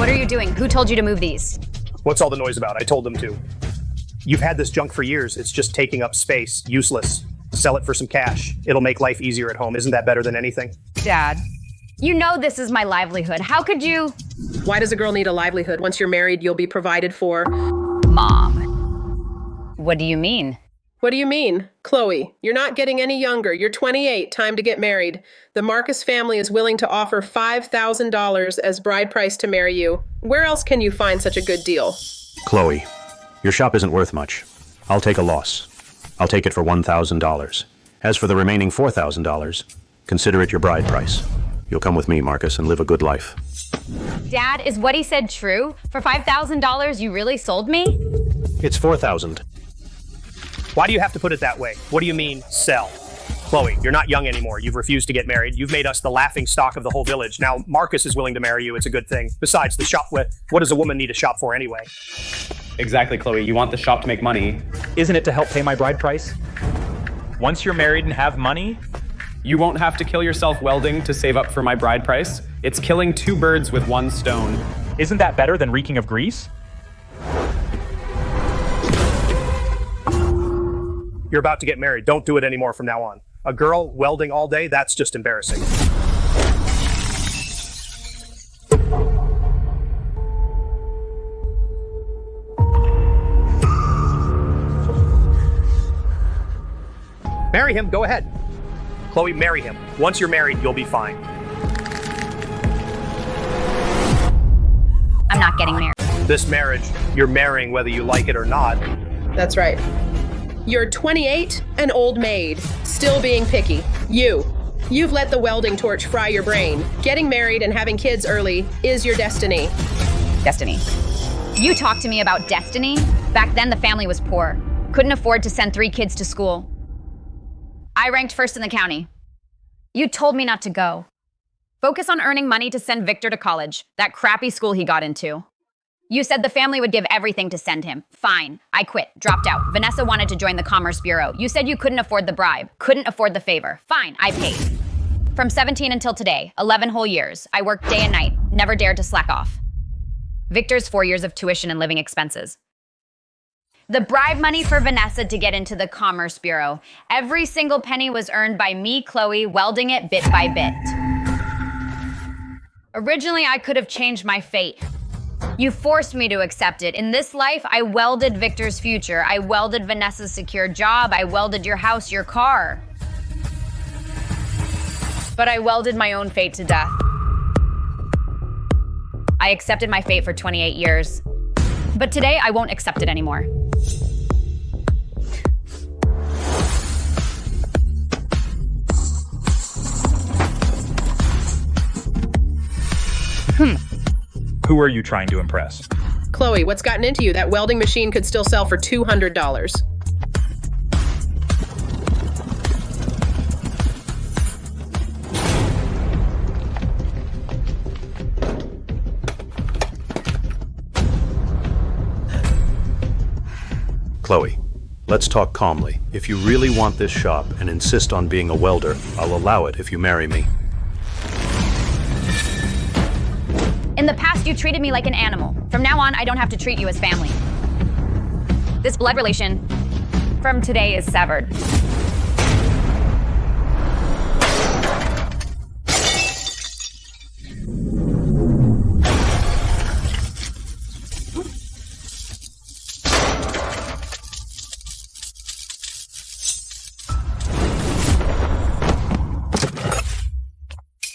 What are you doing? Who told you to move these? What's all the noise about? I told them to. You've had this junk for years. It's just taking up space. Useless. Sell it for some cash. It'll make life easier at home. Isn't that better than anything? Dad, you know this is my livelihood. How could you? Why does a girl need a livelihood? Once you're married, you'll be provided for. Mom. What do you mean? What do you mean? Chloe, you're not getting any younger. You're 28, time to get married. The Marcus family is willing to offer $5,000 as bride price to marry you. Where else can you find such a good deal? Chloe, your shop isn't worth much. I'll take a loss. I'll take it for $1,000. As for the remaining $4,000, consider it your bride price. You'll come with me, Marcus, and live a good life. Dad, is what he said true? For $5,000, you really sold me? It's $4,000. Why do you have to put it that way? What do you mean, sell? Chloe, you're not young anymore. You've refused to get married. You've made us the laughing stock of the whole village. Now, Marcus is willing to marry you. It's a good thing. Besides, the shop, what does a woman need a shop for anyway? Exactly, Chloe. You want the shop to make money. Isn't it to help pay my bride price? Once you're married and have money, You won't have to kill yourself welding to save up for my bride price. It's killing 2 birds with 1 stone. isn't that better than reeking of grease? You're about to get married. Don't do it anymore from now on. A girl welding all day, that's just embarrassing. Marry him, go ahead. Chloe, marry him. Once you're married, you'll be fine. I'm not getting married. This marriage, you're marrying whether you like it or not. That's right. You're 28, an old maid, still being picky. You've let the welding torch fry your brain. Getting married and having kids early is your destiny. Destiny. You talked to me about destiny? Back then, the family was poor. Couldn't afford to send 3 kids to school. I ranked first in the county. You told me not to go. Focus on earning money to send Victor to college, that crappy school he got into. You said the family would give everything to send him. Fine. I quit, dropped out. Vanessa wanted to join the Commerce Bureau. You said you couldn't afford the bribe, couldn't afford the favor. Fine, I paid. From 17 until today, 11 whole years, I worked day and night, never dared to slack off. Victor's 4 years of tuition and living expenses. The bribe money for Vanessa to get into the Commerce Bureau. Every single penny was earned by me, Chloe, welding it bit by bit. Originally, I could have changed my fate. You forced me to accept it. In this life, I welded Victor's future. I welded Vanessa's secure job. I welded your house, your car. But I welded my own fate to death. I accepted my fate for 28 years. But today, I won't accept it anymore. Who are you trying to impress? Chloe, what's gotten into you? That welding machine could still sell for $200. Chloe, let's talk calmly. If you really want this shop and insist on being a welder, I'll allow it if you marry me. In the past, you treated me like an animal. From now on, I don't have to treat you as family. This blood relation from today is severed.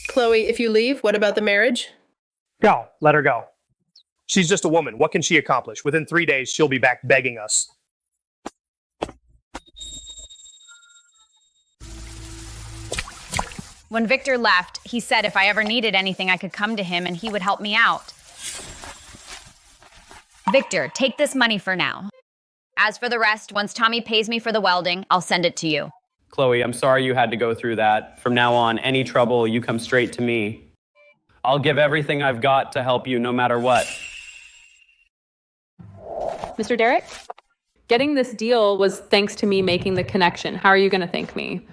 Chloe, if you leave, what about the marriage? Go, let her go. She's just a woman. What can she accomplish? Within 3 days, she'll be back begging us. When Victor left, he said if I ever needed anything, I could come to him and he would help me out. Victor, take this money for now. As for the rest, once Tommy pays me for the welding, I'll send it to you. Chloe, I'm sorry you had to go through that. From now on, any trouble, you come straight to me. I'll give everything I've got to help you no matter what. Mr. Derek, getting this deal was thanks to me making the connection. How are you going to thank me?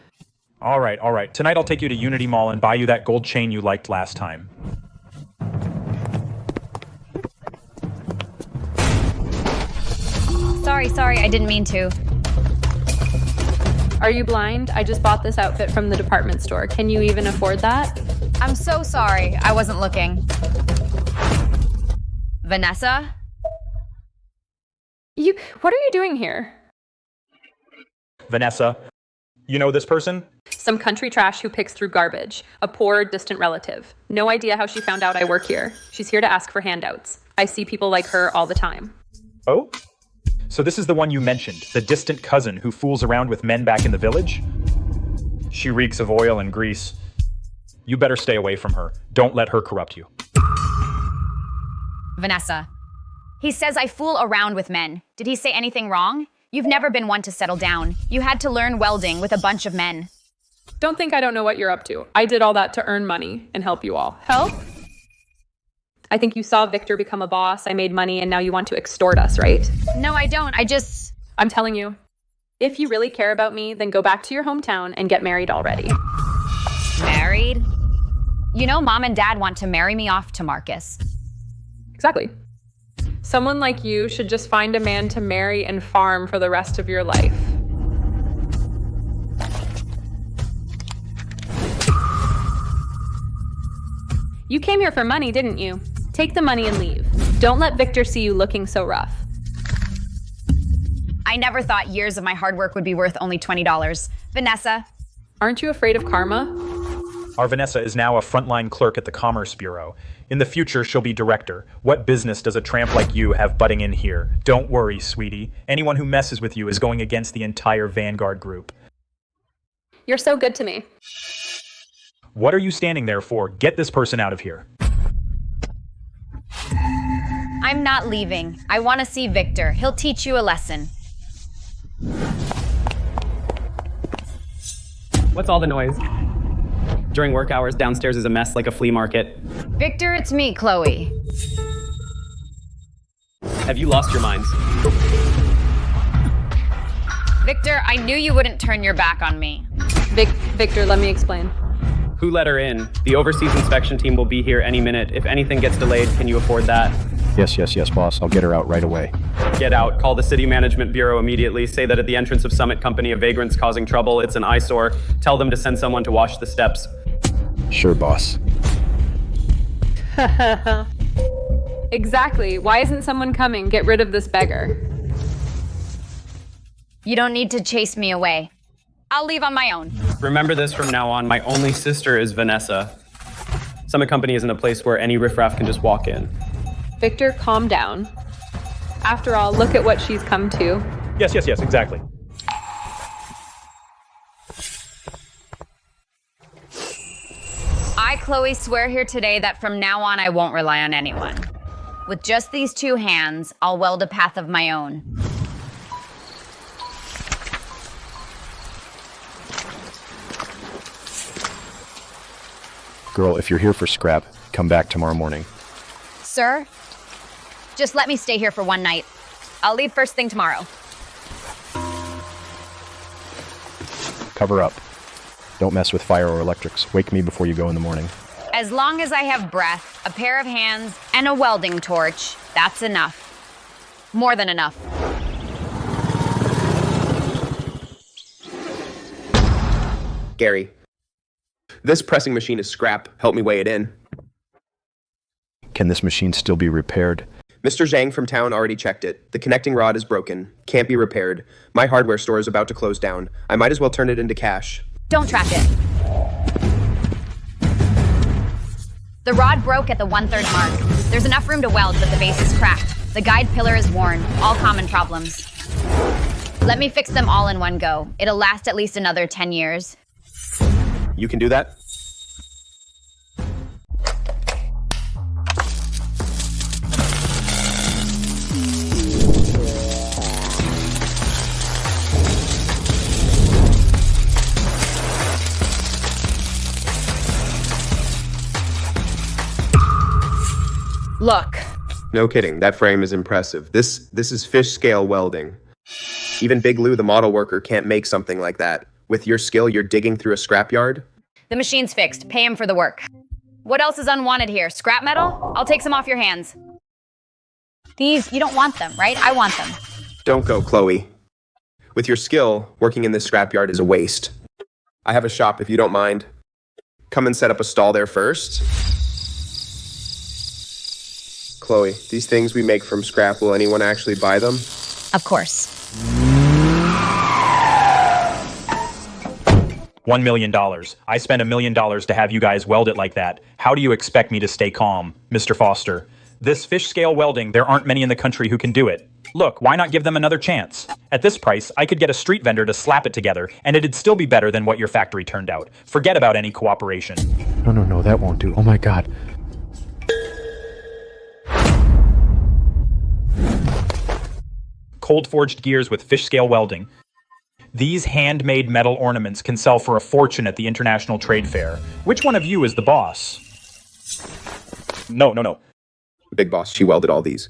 All right. Tonight I'll take you to Unity Mall and buy you that gold chain you liked last time. sorry, I didn't mean to. Are you blind? I just bought this outfit from the department store. Can you even afford that? I'm so sorry, I wasn't looking. Vanessa? What are you doing here? Vanessa, you know this person? Some country trash who picks through garbage. A poor, distant relative. No idea how she found out I work here. She's here to ask for handouts. I see people like her all the time. Oh? So this is the one you mentioned, the distant cousin who fools around with men back in the village? She reeks of oil and grease. You better stay away from her. Don't let her corrupt you. Vanessa. He says I fool around with men. Did he say anything wrong? You've never been one to settle down. You had to learn welding with a bunch of men. Don't think I don't know what you're up to. I did all that to earn money and help you all. Help? I think you saw Victor become a boss, I made money, and now you want to extort us, right? No, I don't. I'm telling you, if you really care about me, then go back to your hometown and get married already. Married? You know, Mom and Dad want to marry me off to Marcus. Exactly. Someone like you should just find a man to marry and farm for the rest of your life. You came here for money, didn't you? Take the money and leave. Don't let Victor see you looking so rough. I never thought years of my hard work would be worth only $20. Vanessa. Aren't you afraid of karma? Our Vanessa is now a frontline clerk at the Commerce Bureau. In the future, she'll be director. What business does a tramp like you have butting in here? Don't worry, sweetie. Anyone who messes with you is going against the entire Vanguard group. You're so good to me. What are you standing there for? Get this person out of here. I'm not leaving. I want to see Victor. He'll teach you a lesson. What's all the noise? During work hours, downstairs is a mess like a flea market. Victor, it's me, Chloe. Have you lost your minds? Victor, I knew you wouldn't turn your back on me. Victor, let me explain. Who let her in? The overseas inspection team will be here any minute. If anything gets delayed, can you afford that? Yes, boss. I'll get her out right away. Get out. Call the City Management Bureau immediately. Say that at the entrance of Summit Company, a vagrant's causing trouble. It's an eyesore. Tell them to send someone to wash the steps. Sure, boss. Exactly. Why isn't someone coming? Get rid of this beggar. You don't need to chase me away. I'll leave on my own. Remember this from now on. My only sister is Vanessa. Summit Company isn't a place where any riffraff can just walk in. Victor, calm down. After all, look at what she's come to. Yes, exactly. I, Chloe, swear here today that from now on I won't rely on anyone. With just these two hands, I'll weld a path of my own. Girl, if you're here for scrap, come back tomorrow morning. Sir, just let me stay here for one night. I'll leave first thing tomorrow. Cover up. Don't mess with fire or electrics. Wake me before you go in the morning. As long as I have breath, a pair of hands, and a welding torch, that's enough. More than enough. Gary, this pressing machine is scrap. Help me weigh it in. Can this machine still be repaired? Mr. Zhang from town already checked it. The connecting rod is broken. Can't be repaired. My hardware store is about to close down. I might as well turn it into cash. Don't track it. The rod broke at the 1/3 mark. There's enough room to weld, but the base is cracked. The guide pillar is worn. All common problems. Let me fix them all in one go. It'll last at least another 10 years. You can do that? Look. No kidding. That frame is impressive. This is fish scale welding. Even Big Lou, the model worker, can't make something like that. With your skill, you're digging through a scrapyard? The machine's fixed. Pay him for the work. What else is unwanted here? Scrap metal? I'll take some off your hands. These, you don't want them, right? I want them. Don't go, Chloe. With your skill, working in this scrapyard is a waste. I have a shop if you don't mind. Come and set up a stall there first. Chloe, these things we make from scrap, will anyone actually buy them? Of course. $1 million. I spent $1 million to have you guys weld it like that. How do you expect me to stay calm, Mr. Foster? This fish scale welding, there aren't many in the country who can do it. Look, why not give them another chance? At this price, I could get a street vendor to slap it together, and it'd still be better than what your factory turned out. Forget about any cooperation. No, that won't do. Oh my god. Cold forged gears with fish scale welding. These handmade metal ornaments can sell for a fortune at the International Trade Fair. Which one of you is the boss? No. Big boss, she welded all these.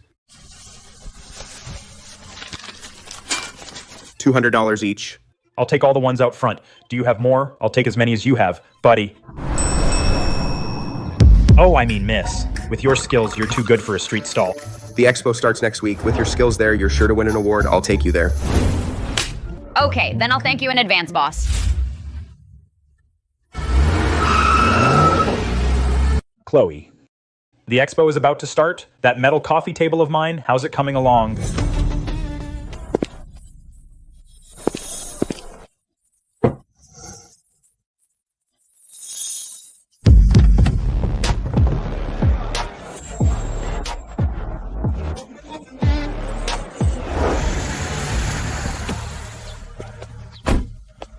$200 each. I'll take all the ones out front. Do you have more? I'll take as many as you have, buddy. Oh, I mean miss. With your skills, you're too good for a street stall. The expo starts next week. With your skills there, you're sure to win an award. I'll take you there. Okay, then I'll thank you in advance, boss. Chloe. The expo is about to start. That metal coffee table of mine, how's it coming along?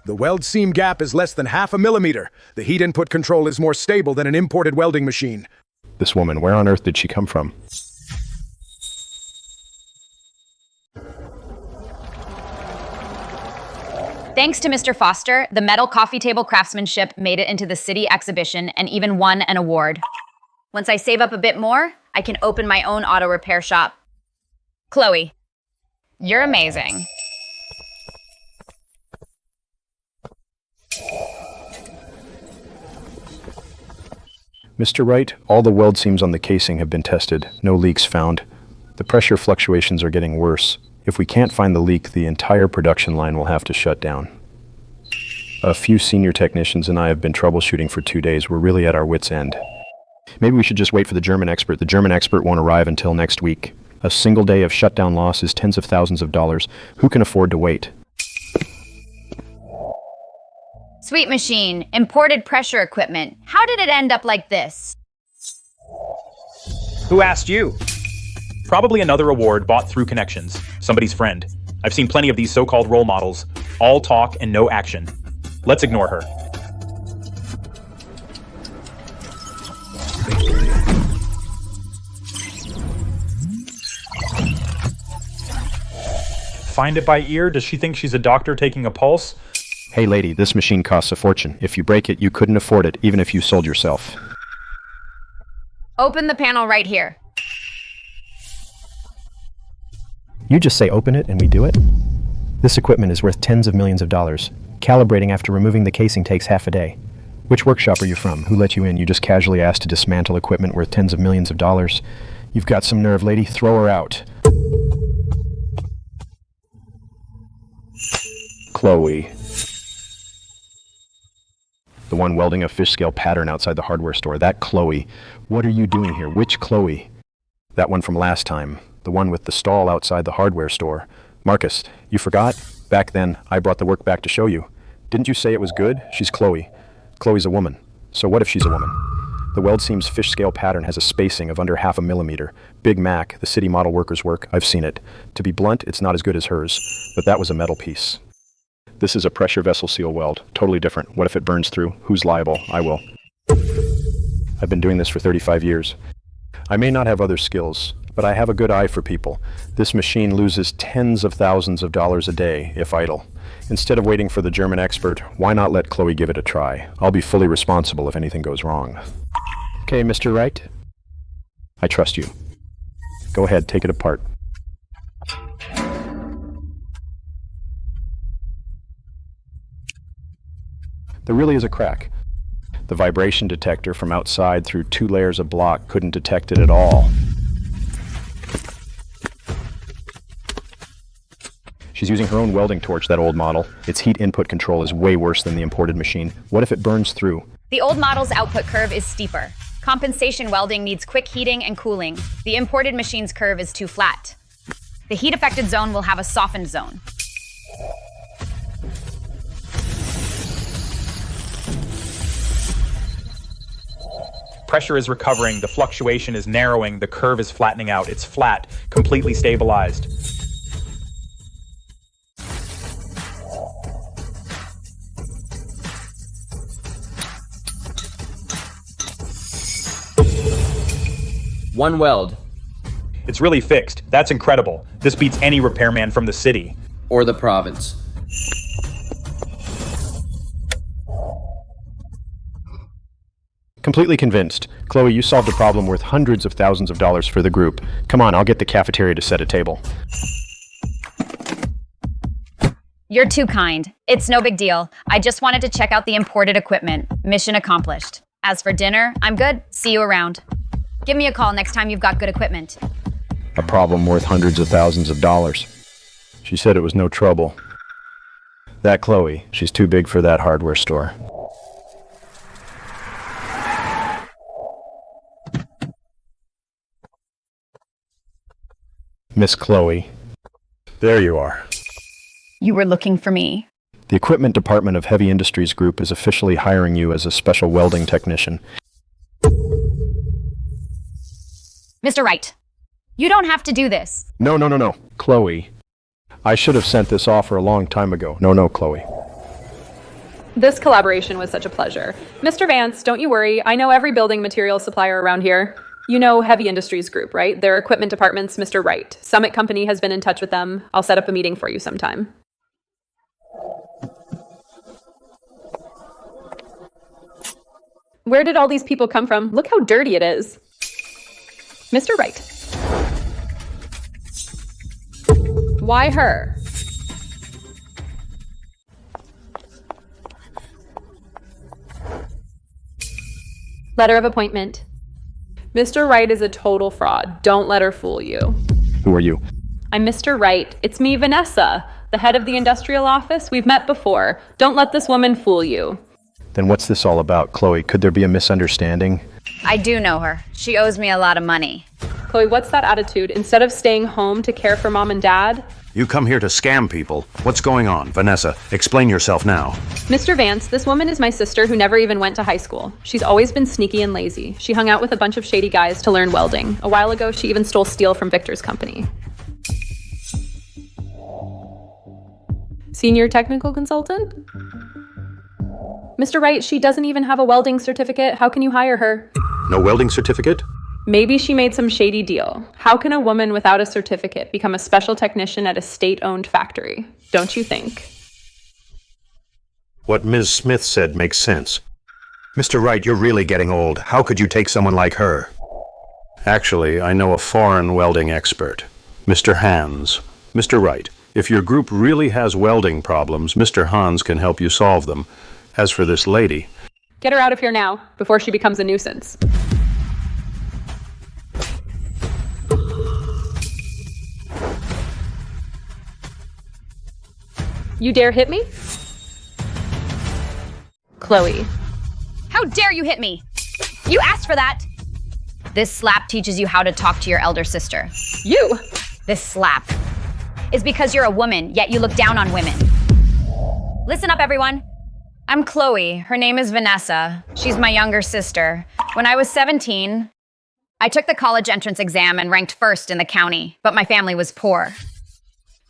The weld seam gap is less than 0.5 millimeter. The heat input control is more stable than an imported welding machine. This woman, where on earth did she come from? Thanks to Mr. Foster, the metal coffee table craftsmanship made it into the city exhibition and even won an award. Once I save up a bit more, I can open my own auto repair shop. Chloe, you're amazing. Mr. Wright, all the weld seams on the casing have been tested. No leaks found. The pressure fluctuations are getting worse. If we can't find the leak, the entire production line will have to shut down. A few senior technicians and I have been troubleshooting for 2 days. We're really at our wits' end. Maybe we should just wait for the German expert. The German expert won't arrive until next week. A single day of shutdown loss is tens of thousands of dollars. Who can afford to wait? Sweet machine, imported pressure equipment. How did it end up like this? Who asked you? Probably another award bought through connections. Somebody's friend. I've seen plenty of these so-called role models. All talk and no action. Let's ignore her. Find it by ear? Does she think she's a doctor taking a pulse? Hey lady, this machine costs a fortune. If you break it, you couldn't afford it, even if you sold yourself. Open the panel right here. You just say open it and we do it? This equipment is worth tens of millions of dollars. Calibrating after removing the casing takes half a day. Which workshop are you from? Who let you in? You just casually asked to dismantle equipment worth tens of millions of dollars. You've got some nerve, lady. Throw her out. Chloe. The one welding a fish scale pattern outside the hardware store. That Chloe. What are you doing here? Which Chloe? That one from last time. The one with the stall outside the hardware store. Marcus, you forgot? Back then, I brought the work back to show you. Didn't you say it was good? She's Chloe. Chloe's a woman. So what if she's a woman? The weld seam's fish scale pattern has a spacing of under 0.5 millimeter. Big Mac, the city model worker's work, I've seen it. To be blunt, it's not as good as hers, but that was a metal piece. This is a pressure vessel seal weld. Totally different. What if it burns through? Who's liable? I will. I've been doing this for 35 years. I may not have other skills, but I have a good eye for people. This machine loses tens of thousands of dollars a day if idle. Instead of waiting for the German expert, why not let Chloe give it a try? I'll be fully responsible if anything goes wrong. Okay, Mr. Wright. I trust you. Go ahead, take it apart. There really is a crack. The vibration detector from outside through 2 layers of block couldn't detect it at all. She's using her own welding torch, that old model. Its heat input control is way worse than the imported machine. What if it burns through? The old model's output curve is steeper. Compensation welding needs quick heating and cooling. The imported machine's curve is too flat. The heat-affected zone will have a softened zone. Pressure is recovering, the fluctuation is narrowing, the curve is flattening out. It's flat, completely stabilized. One weld. It's really fixed. That's incredible. This beats any repairman from the city. Or the province. Completely convinced. Chloe, you solved a problem worth hundreds of thousands of dollars for the group. Come on, I'll get the cafeteria to set a table. You're too kind. It's no big deal. I just wanted to check out the imported equipment. Mission accomplished. As for dinner, I'm good. See you around. Give me a call next time you've got good equipment. A problem worth hundreds of thousands of dollars. She said it was no trouble. That Chloe, she's too big for that hardware store. Miss Chloe. There you are. You were looking for me. The Equipment Department of Heavy Industries Group is officially hiring you as a special welding technician. Mr. Wright, you don't have to do this. No. Chloe, I should have sent this offer a long time ago. No, Chloe. This collaboration was such a pleasure. Mr. Vance, don't you worry. I know every building material supplier around here. You know Heavy Industries Group, right? Their equipment department's Mr. Wright. Summit Company has been in touch with them. I'll set up a meeting for you sometime. Where did all these people come from? Look how dirty it is. Mr. Wright. Why her? Letter of appointment. Mr. Wright is a total fraud. Don't let her fool you. Who are you? I'm Mr. Wright. It's me, Vanessa, the head of the industrial office. We've met before. Don't let this woman fool you. Then what's this all about, Chloe? Could there be a misunderstanding? I do know her. She owes me a lot of money. Chloe, what's that attitude? Instead of staying home to care for mom and dad? You come here to scam people. What's going on? Vanessa, explain yourself now. Mr. Vance, this woman is my sister who never even went to high school. She's always been sneaky and lazy. She hung out with a bunch of shady guys to learn welding. A while ago, she even stole steel from Victor's company. Senior technical consultant? Mr. Wright, she doesn't even have a welding certificate. How can you hire her? No welding certificate? Maybe she made some shady deal. How can a woman without a certificate become a special technician at a state-owned factory? Don't you think? What Ms. Smith said makes sense. Mr. Wright, you're really getting old. How could you take someone like her? Actually, I know a foreign welding expert, Mr. Hans. Mr. Wright, if your group really has welding problems, Mr. Hans can help you solve them. As for this lady... Get her out of here now, before she becomes a nuisance. You dare hit me? Chloe. How dare you hit me? You asked for that. This slap teaches you how to talk to your elder sister. You! This slap is because you're a woman, yet you look down on women. Listen up, everyone. I'm Chloe. Her name is Vanessa. She's my younger sister. When I was 17, I took the college entrance exam and ranked first in the county, but my family was poor.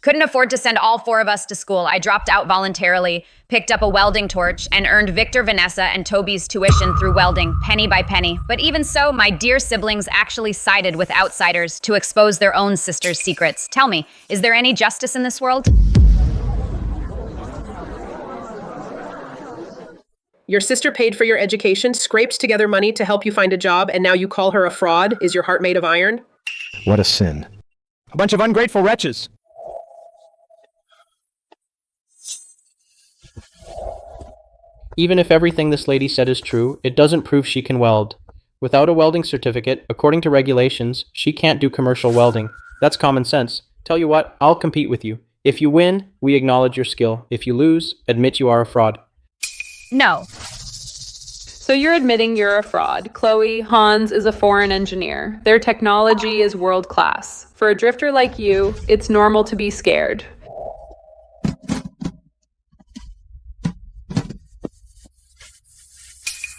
Couldn't afford to send all four of us to school. I dropped out voluntarily, picked up a welding torch, and earned Victor, Vanessa, and Toby's tuition through welding, penny by penny. But even so, my dear siblings actually sided with outsiders to expose their own sister's secrets. Tell me, is there any justice in this world? Your sister paid for your education, scraped together money to help you find a job, and now you call her a fraud? Is your heart made of iron? What a sin. A bunch of ungrateful wretches. Even if everything this lady said is true, it doesn't prove she can weld. Without a welding certificate, according to regulations, she can't do commercial welding. That's common sense. Tell you what, I'll compete with you. If you win, we acknowledge your skill. If you lose, admit you are a fraud. No. So you're admitting you're a fraud. Chloe, Hans is a foreign engineer. Their technology is world class. For a drifter like you, it's normal to be scared.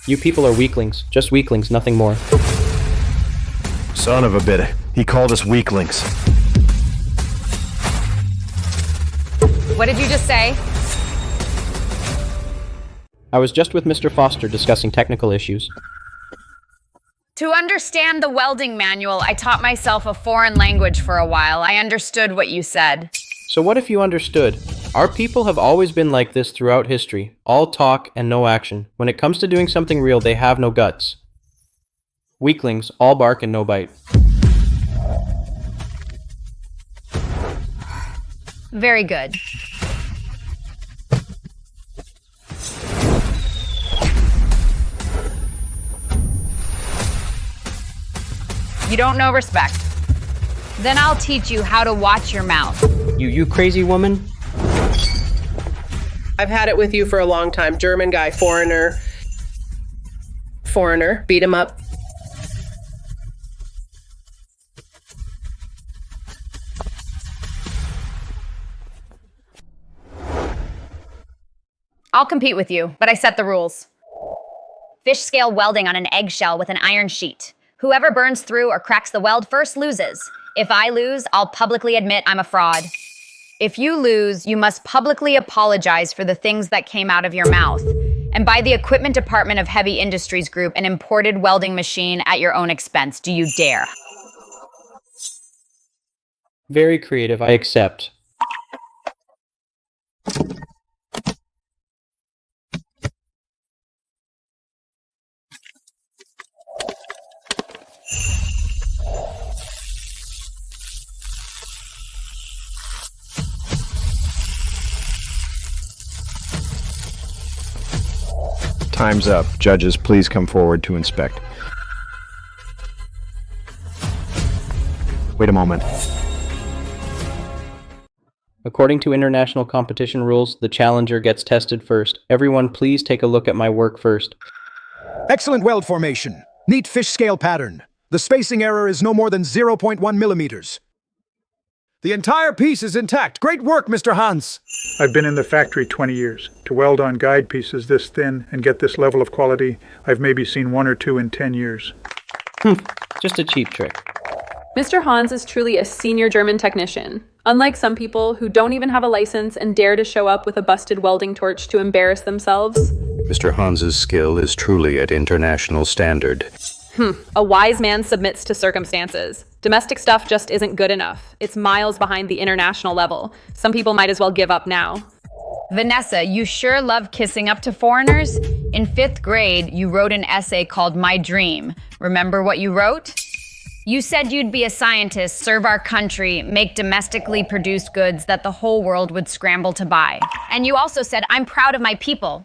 You people are weaklings. Just weaklings, nothing more. Son of a bitch. He called us weaklings. What did you just say? I was just with Mr. Foster discussing technical issues. To understand the welding manual, I taught myself a foreign language for a while. I understood what you said. So what if you understood? Our people have always been like this throughout history. All talk and no action. When it comes to doing something real, they have no guts. Weaklings, all bark and no bite. Very good. You don't know respect. Then I'll teach you how to watch your mouth. You crazy woman? I've had it with you for a long time. German guy, foreigner. Foreigner, beat him up. I'll compete with you, but I set the rules. Fish scale welding on an eggshell with an iron sheet. Whoever burns through or cracks the weld first loses. If I lose, I'll publicly admit I'm a fraud. If you lose, you must publicly apologize for the things that came out of your mouth and buy the equipment department of Heavy Industries Group an imported welding machine at your own expense. Do you dare? Very creative, I accept. Time's up. Judges, please come forward to inspect. Wait a moment. According to international competition rules, the challenger gets tested first. Everyone, please take a look at my work first. Excellent weld formation. Neat fish scale pattern. The spacing error is no more than 0.1 millimeters. The entire piece is intact. Great work, Mr. Hans. I've been in the factory 20 years. To weld on guide pieces this thin and get this level of quality, I've maybe seen one or two in 10 years. Just a cheap trick. Mr. Hans is truly a senior German technician. Unlike some people who don't even have a license and dare to show up with a busted welding torch to embarrass themselves. Mr. Hans's skill is truly at international standard. A wise man submits to circumstances. Domestic stuff just isn't good enough. It's miles behind the international level. Some people might as well give up now. Vanessa, you sure love kissing up to foreigners? In 5th grade, you wrote an essay called My Dream. Remember what you wrote? You said you'd be a scientist, serve our country, make domestically produced goods that the whole world would scramble to buy. And you also said, I'm proud of my people.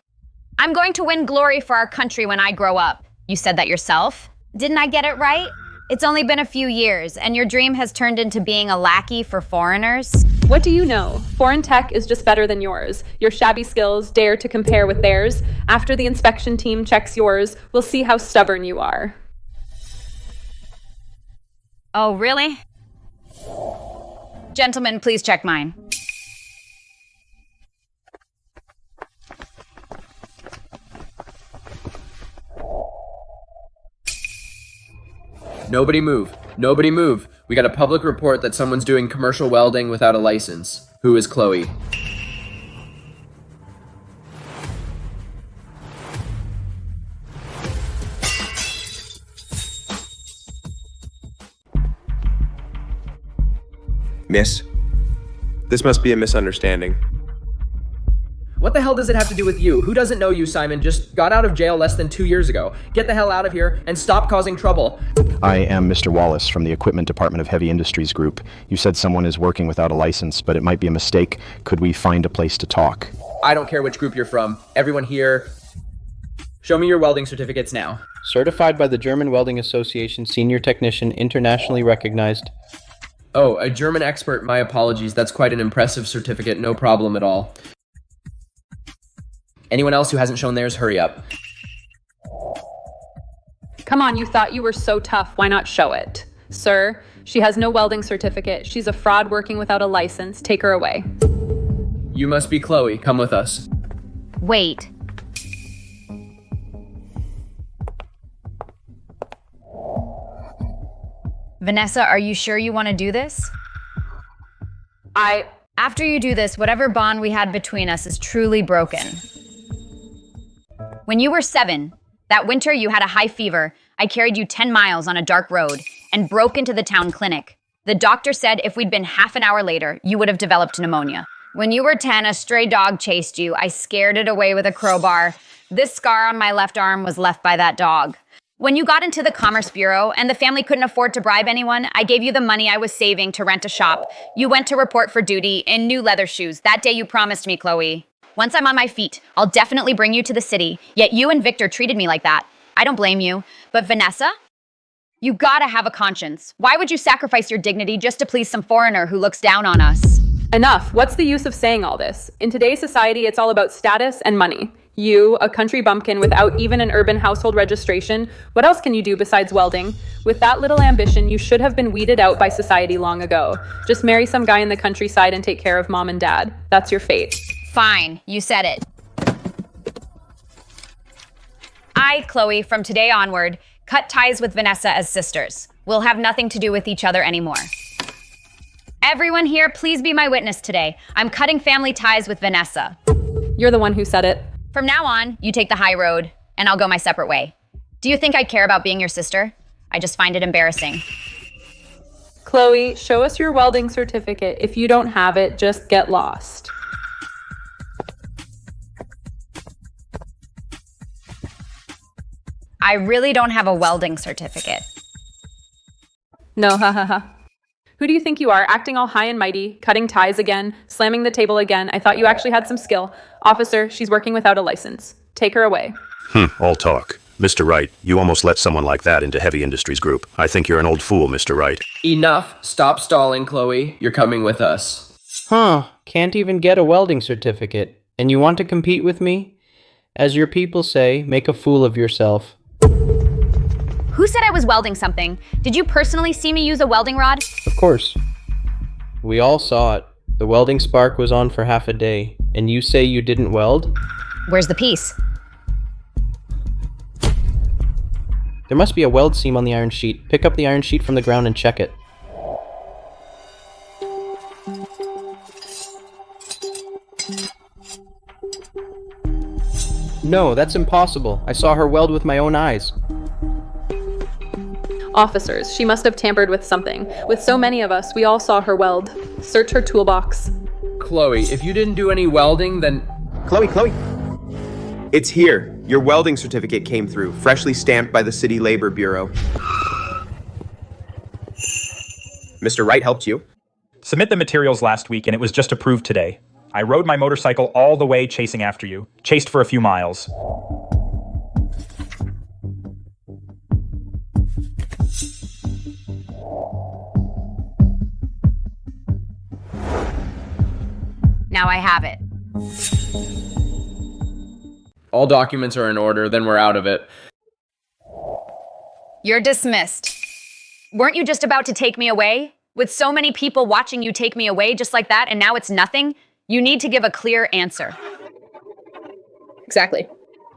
I'm going to win glory for our country when I grow up. You said that yourself? Didn't I get it right? It's only been a few years, and your dream has turned into being a lackey for foreigners? What do you know? Foreign tech is just better than yours. Your shabby skills dare to compare with theirs. After the inspection team checks yours, we'll see how stubborn you are. Oh, really? Gentlemen, please check mine. Nobody move. Nobody move. We got a public report that someone's doing commercial welding without a license. Who is Chloe? Miss, this must be a misunderstanding. What the hell does it have to do with you? Who doesn't know you, Simon? Just got out of jail less than 2 years ago. Get the hell out of here and stop causing trouble. I am Mr. Wallace from the Equipment Department of Heavy Industries Group. You said someone is working without a license, but it might be a mistake. Could we find a place to talk? I don't care which group you're from. Everyone here, show me your welding certificates now. Certified by the German Welding Association, senior technician, internationally recognized. Oh, a German expert, my apologies. That's quite an impressive certificate, no problem at all. Anyone else who hasn't shown theirs, hurry up. Come on, you thought you were so tough. Why not show it? Sir, she has no welding certificate. She's a fraud working without a license. Take her away. You must be Chloe. Come with us. Wait. Vanessa, are you sure you want to do this? After you do this, whatever bond we had between us is truly broken. When you were 7, that winter you had a high fever. I carried you 10 miles on a dark road and broke into the town clinic. The doctor said if we'd been half an hour later, you would have developed pneumonia. When you were 10, a stray dog chased you. I scared it away with a crowbar. This scar on my left arm was left by that dog. When you got into the Commerce Bureau and the family couldn't afford to bribe anyone, I gave you the money I was saving to rent a shop. You went to report for duty in new leather shoes. That day you promised me, Chloe. Once I'm on my feet, I'll definitely bring you to the city. Yet you and Victor treated me like that. I don't blame you. But Vanessa? You gotta have a conscience. Why would you sacrifice your dignity just to please some foreigner who looks down on us? Enough. What's the use of saying all this? In today's society, it's all about status and money. You, a country bumpkin without even an urban household registration, what else can you do besides welding? With that little ambition, you should have been weeded out by society long ago. Just marry some guy in the countryside and take care of mom and dad. That's your fate. Fine, you said it. I, Chloe, from today onward, cut ties with Vanessa as sisters. We'll have nothing to do with each other anymore. Everyone here, please be my witness today. I'm cutting family ties with Vanessa. You're the one who said it. From now on, you take the high road, and I'll go my separate way. Do you think I care about being your sister? I just find it embarrassing. Chloe, show us your welding certificate. If you don't have it, just get lost. I really don't have a welding certificate. No, ha ha ha. Who do you think you are, acting all high and mighty, cutting ties again, slamming the table again? I thought you actually had some skill. Officer, she's working without a license. Take her away. All talk. Mr. Wright, you almost let someone like that into Heavy Industries Group. I think you're an old fool, Mr. Wright. Enough. Stop stalling, Chloe. You're coming with us. Can't even get a welding certificate. And you want to compete with me? As your people say, make a fool of yourself. Who said I was welding something? Did you personally see me use a welding rod? Of course. We all saw it. The welding spark was on for half a day. And you say you didn't weld? Where's the piece? There must be a weld seam on the iron sheet. Pick up the iron sheet from the ground and check it. No, that's impossible. I saw her weld with my own eyes. Officers, she must have tampered with something. With so many of us, we all saw her weld. Search her toolbox. Chloe, if you didn't do any welding, then... Chloe! It's here. Your welding certificate came through, freshly stamped by the City Labor Bureau. Mr. Wright helped you. Submit the materials last week and it was just approved today. I rode my motorcycle all the way chasing after you. Chased for a few miles. Now I have it. All documents are in order, then we're out of it. You're dismissed. Weren't you just about to take me away? With so many people watching you take me away just like that, and now it's nothing? You need to give a clear answer. Exactly.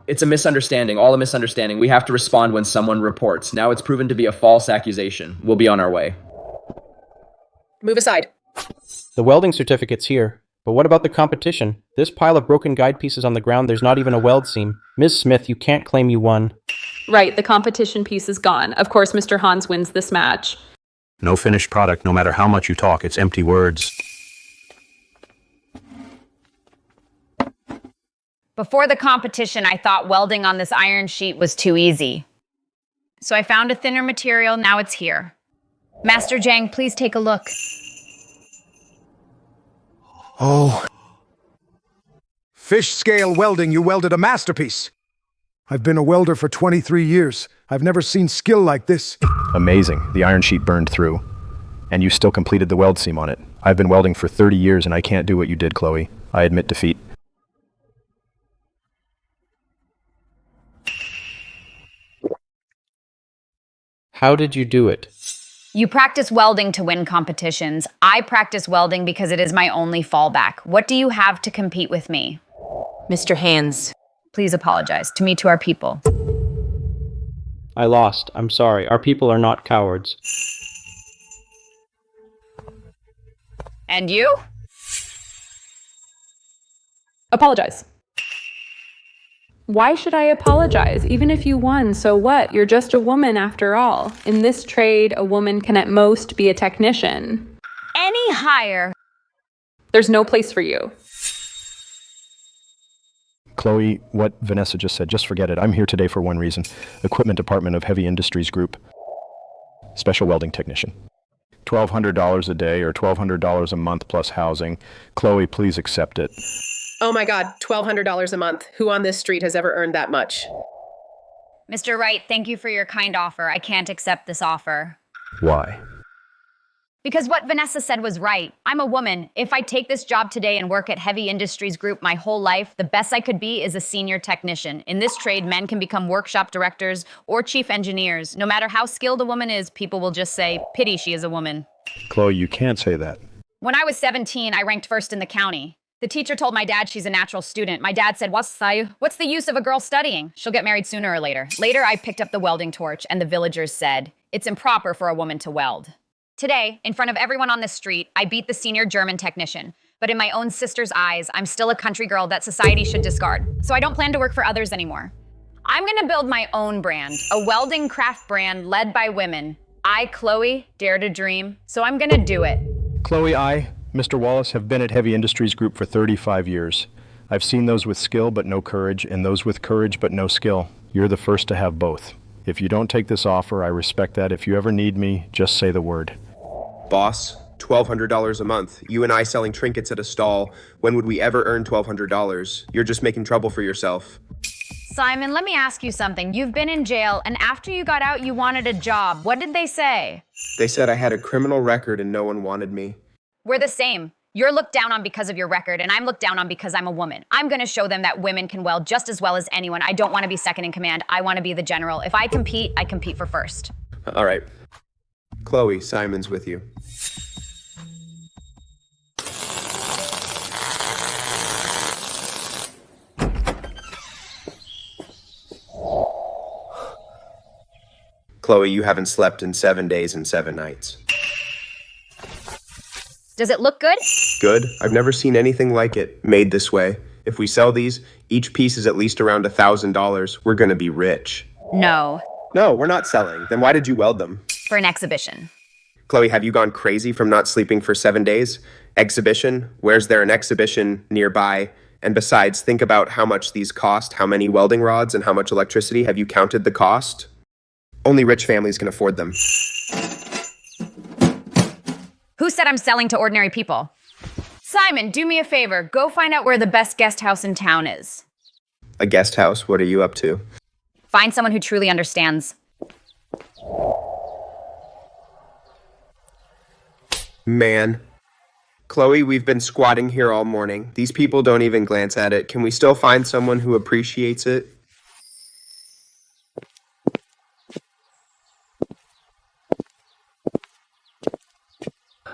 It's a misunderstanding, all a misunderstanding. We have to respond when someone reports. Now it's proven to be a false accusation. We'll be on our way. Move aside. The welding certificate's here. But what about the competition? This pile of broken guide pieces on the ground, there's not even a weld seam. Ms. Smith, you can't claim you won. Right, the competition piece is gone. Of course, Mr. Hans wins this match. No finished product, no matter how much you talk, it's empty words. Before the competition, I thought welding on this iron sheet was too easy. So I found a thinner material, now it's here. Master Zhang, please take a look. Oh. Fish scale welding, you welded a masterpiece. I've been a welder for 23 years. I've never seen skill like this. Amazing. The iron sheet burned through. And you still completed the weld seam on it. I've been welding for 30 years and I can't do what you did, Chloe. I admit defeat. How did you do it? You practice welding to win competitions. I practice welding because it is my only fallback. What do you have to compete with me? Mr. Hands. Please apologize to me, to our people. I lost. I'm sorry. Our people are not cowards. And you? Apologize. Why should I apologize? Even if you won, so what? You're just a woman after all. In this trade, a woman can at most be a technician. Any higher. There's no place for you. Chloe, what Vanessa just said, just forget it. I'm here today for one reason. Equipment Department of Heavy Industries Group. Special welding technician. $1,200 a day or $1,200 a month plus housing. Chloe, please accept it. Oh my God, $1,200 a month. Who on this street has ever earned that much? Mr. Wright, thank you for your kind offer. I can't accept this offer. Why? Because what Vanessa said was right. I'm a woman. If I take this job today and work at Heavy Industries Group my whole life, the best I could be is a senior technician. In this trade, men can become workshop directors or chief engineers. No matter how skilled a woman is, people will just say, pity she is a woman. Chloe, you can't say that. When I was 17, I ranked first in the county. The teacher told my dad she's a natural student. My dad said, what's the use of a girl studying? She'll get married sooner or later. Later, I picked up the welding torch, and the villagers said, it's improper for a woman to weld. Today, in front of everyone on the street, I beat the senior German technician. But in my own sister's eyes, I'm still a country girl that society should discard. So I don't plan to work for others anymore. I'm gonna build my own brand, a welding craft brand led by women. I, Chloe, dare to dream, so I'm gonna do it. Chloe, Mr. Wallace, have been at Heavy Industries Group for 35 years. I've seen those with skill but no courage, and those with courage but no skill. You're the first to have both. If you don't take this offer, I respect that. If you ever need me, just say the word. Boss, $1,200 a month. You and I selling trinkets at a stall. When would we ever earn $1,200? You're just making trouble for yourself. Simon, let me ask you something. You've been in jail, and after you got out, you wanted a job. What did they say? They said I had a criminal record and no one wanted me. We're the same. You're looked down on because of your record, and I'm looked down on because I'm a woman. I'm gonna show them that women can weld just as well as anyone. I don't wanna be second in command. I wanna be the general. If I compete for first. All right. Chloe, Simon's with you. Chloe, you haven't slept in 7 days and 7 nights. Does it look good? Good. I've never seen anything like it, made this way. If we sell these, each piece is at least around $1,000. We're gonna be rich. No. No, we're not selling. Then why did you weld them? For an exhibition. Chloe, have you gone crazy from not sleeping for 7 days? Exhibition? Where's there an exhibition nearby? And besides, think about how much these cost, how many welding rods, and how much electricity. Have you counted the cost? Only rich families can afford them. Who said I'm selling to ordinary people? Simon, do me a favor. Go find out where the best guest house in town is. A guest house? What are you up to? Find someone who truly understands. Man. Chloe, we've been squatting here all morning. These people don't even glance at it. Can we still find someone who appreciates it?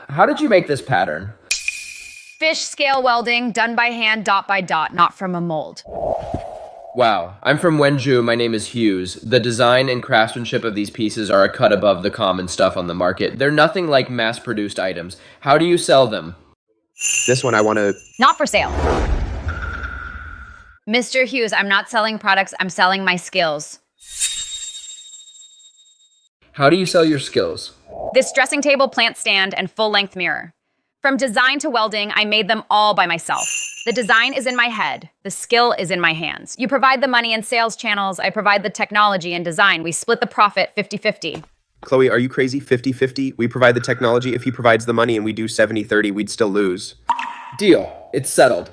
How did you make this pattern? Fish scale welding, done by hand, dot by dot, not from a mold. Wow, I'm from Wenzhou. My name is Hughes. The design and craftsmanship of these pieces are a cut above the common stuff on the market. They're nothing like mass-produced items. How do you sell them? This one I want to... Not for sale. Mr. Hughes, I'm not selling products, I'm selling my skills. How do you sell your skills? This dressing table, plant stand, and full-length mirror. From design to welding, I made them all by myself. The design is in my head. The skill is in my hands. You provide the money and sales channels. I provide the technology and design. We split the profit 50-50. Chloe, are you crazy? 50-50? We provide the technology. If he provides the money and we do 70-30, we'd still lose. Deal. It's settled.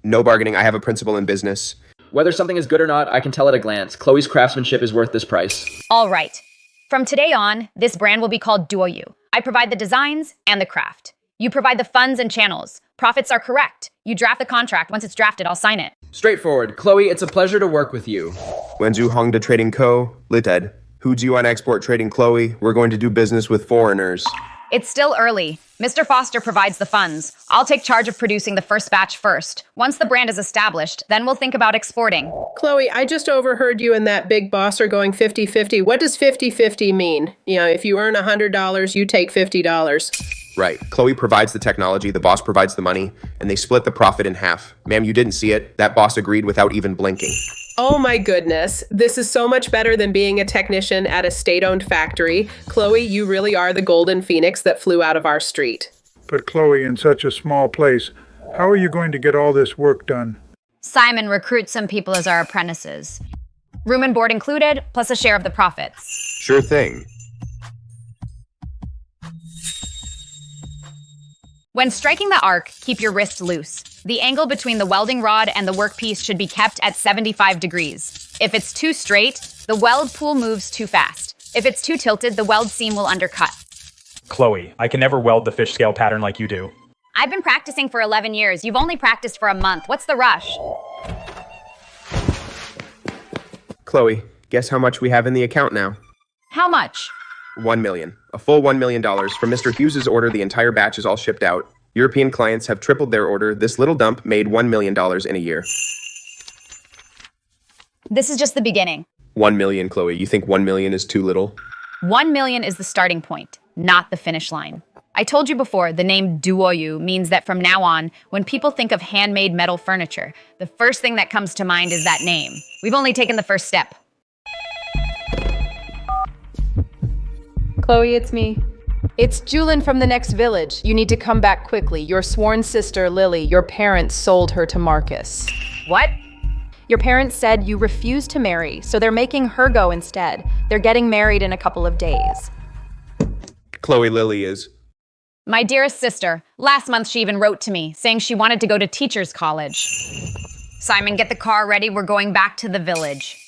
No bargaining. I have a principle in business. Whether something is good or not, I can tell at a glance. Chloe's craftsmanship is worth this price. All right. From today on, this brand will be called DuoYou. I provide the designs and the craft. You provide the funds and channels. Profits are correct. You draft the contract. Once it's drafted, I'll sign it. Straightforward. Chloe, it's a pleasure to work with you. Wenju Hongda Trading Co., Lited. Huju on Export Trading Chloe. We're going to do business with foreigners. It's still early. Mr. Foster provides the funds. I'll take charge of producing the first batch first. Once the brand is established, then we'll think about exporting. Chloe, I just overheard you and that big boss are going 50-50. What does 50-50 mean? You know, if you earn $100, you take $50. Right. Chloe provides the technology, the boss provides the money, and they split the profit in half. Ma'am, you didn't see it. That boss agreed without even blinking. Oh my goodness. This is so much better than being a technician at a state-owned factory. Chloe, you really are the golden phoenix that flew out of our street. But Chloe, in such a small place, how are you going to get all this work done? Simon recruits some people as our apprentices. Room and board included, plus a share of the profits. Sure thing. When striking the arc, keep your wrist loose. The angle between the welding rod and the workpiece should be kept at 75 degrees. If it's too straight, the weld pool moves too fast. If it's too tilted, the weld seam will undercut. Chloe, I can never weld the fish scale pattern like you do. I've been practicing for 11 years. You've only practiced for a month. What's the rush? Chloe, guess how much we have in the account now? How much? $1 million. A full $1 million. From Mr. Hughes' order, the entire batch is all shipped out. European clients have tripled their order. This little dump made $1 million in a year. This is just the beginning. 1 million, Chloe. You think 1 million is too little? 1 million is the starting point, not the finish line. I told you before, the name DuoYou means that from now on, when people think of handmade metal furniture, the first thing that comes to mind is that name. We've only taken the first step. Chloe, it's me. It's Julin from the next village. You need to come back quickly. Your sworn sister, Lily, your parents sold her to Marcus. What? Your parents said you refused to marry, so they're making her go instead. They're getting married in a couple of days. Chloe, Lily is. My dearest sister. Last month she even wrote to me, saying she wanted to go to teacher's college. Simon, get the car ready. We're going back to the village.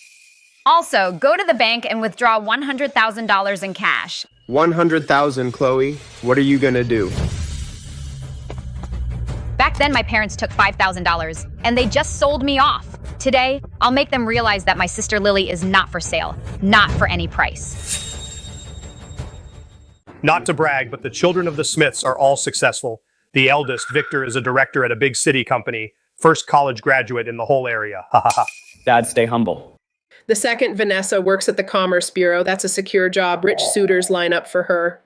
Also, go to the bank and withdraw $100,000 in cash. 100,000, Chloe. What are you gonna do? Back then, my parents took $5,000, and they just sold me off. Today, I'll make them realize that my sister Lily is not for sale, not for any price. Not to brag, but the children of the Smiths are all successful. The eldest, Victor, is a director at a big city company, first college graduate in the whole area. Ha ha ha. Dad, stay humble. The second, Vanessa, works at the Commerce Bureau. That's a secure job. Rich suitors line up for her.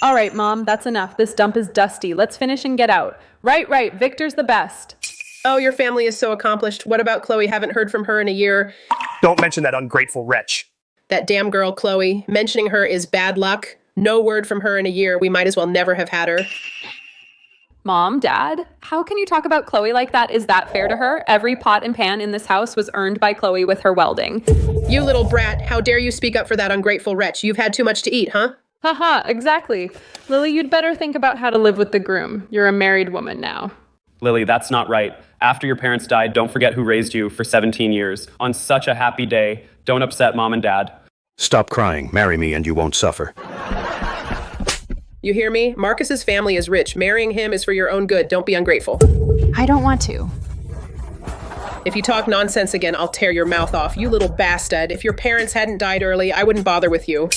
All right, Mom, that's enough. This dump is dusty. Let's finish and get out. Right. Victor's the best. Oh, your family is so accomplished. What about Chloe? Haven't heard from her in a year. Don't mention that ungrateful wretch. That damn girl, Chloe. Mentioning her is bad luck. No word from her in a year. We might as well never have had her. Mom, Dad, how can you talk about Chloe like that? Is that fair to her? Every pot and pan in this house was earned by Chloe with her welding. You little brat, how dare you speak up for that ungrateful wretch? You've had too much to eat, huh? Haha, exactly. Lily, you'd better think about how to live with the groom. You're a married woman now. Lily, that's not right. After your parents died, don't forget who raised you for 17 years. On such a happy day, don't upset Mom and Dad. Stop crying. Marry me and you won't suffer. You hear me? Marcus's family is rich. Marrying him is for your own good. Don't be ungrateful. I don't want to. If you talk nonsense again, I'll tear your mouth off. You little bastard. If your parents hadn't died early, I wouldn't bother with you.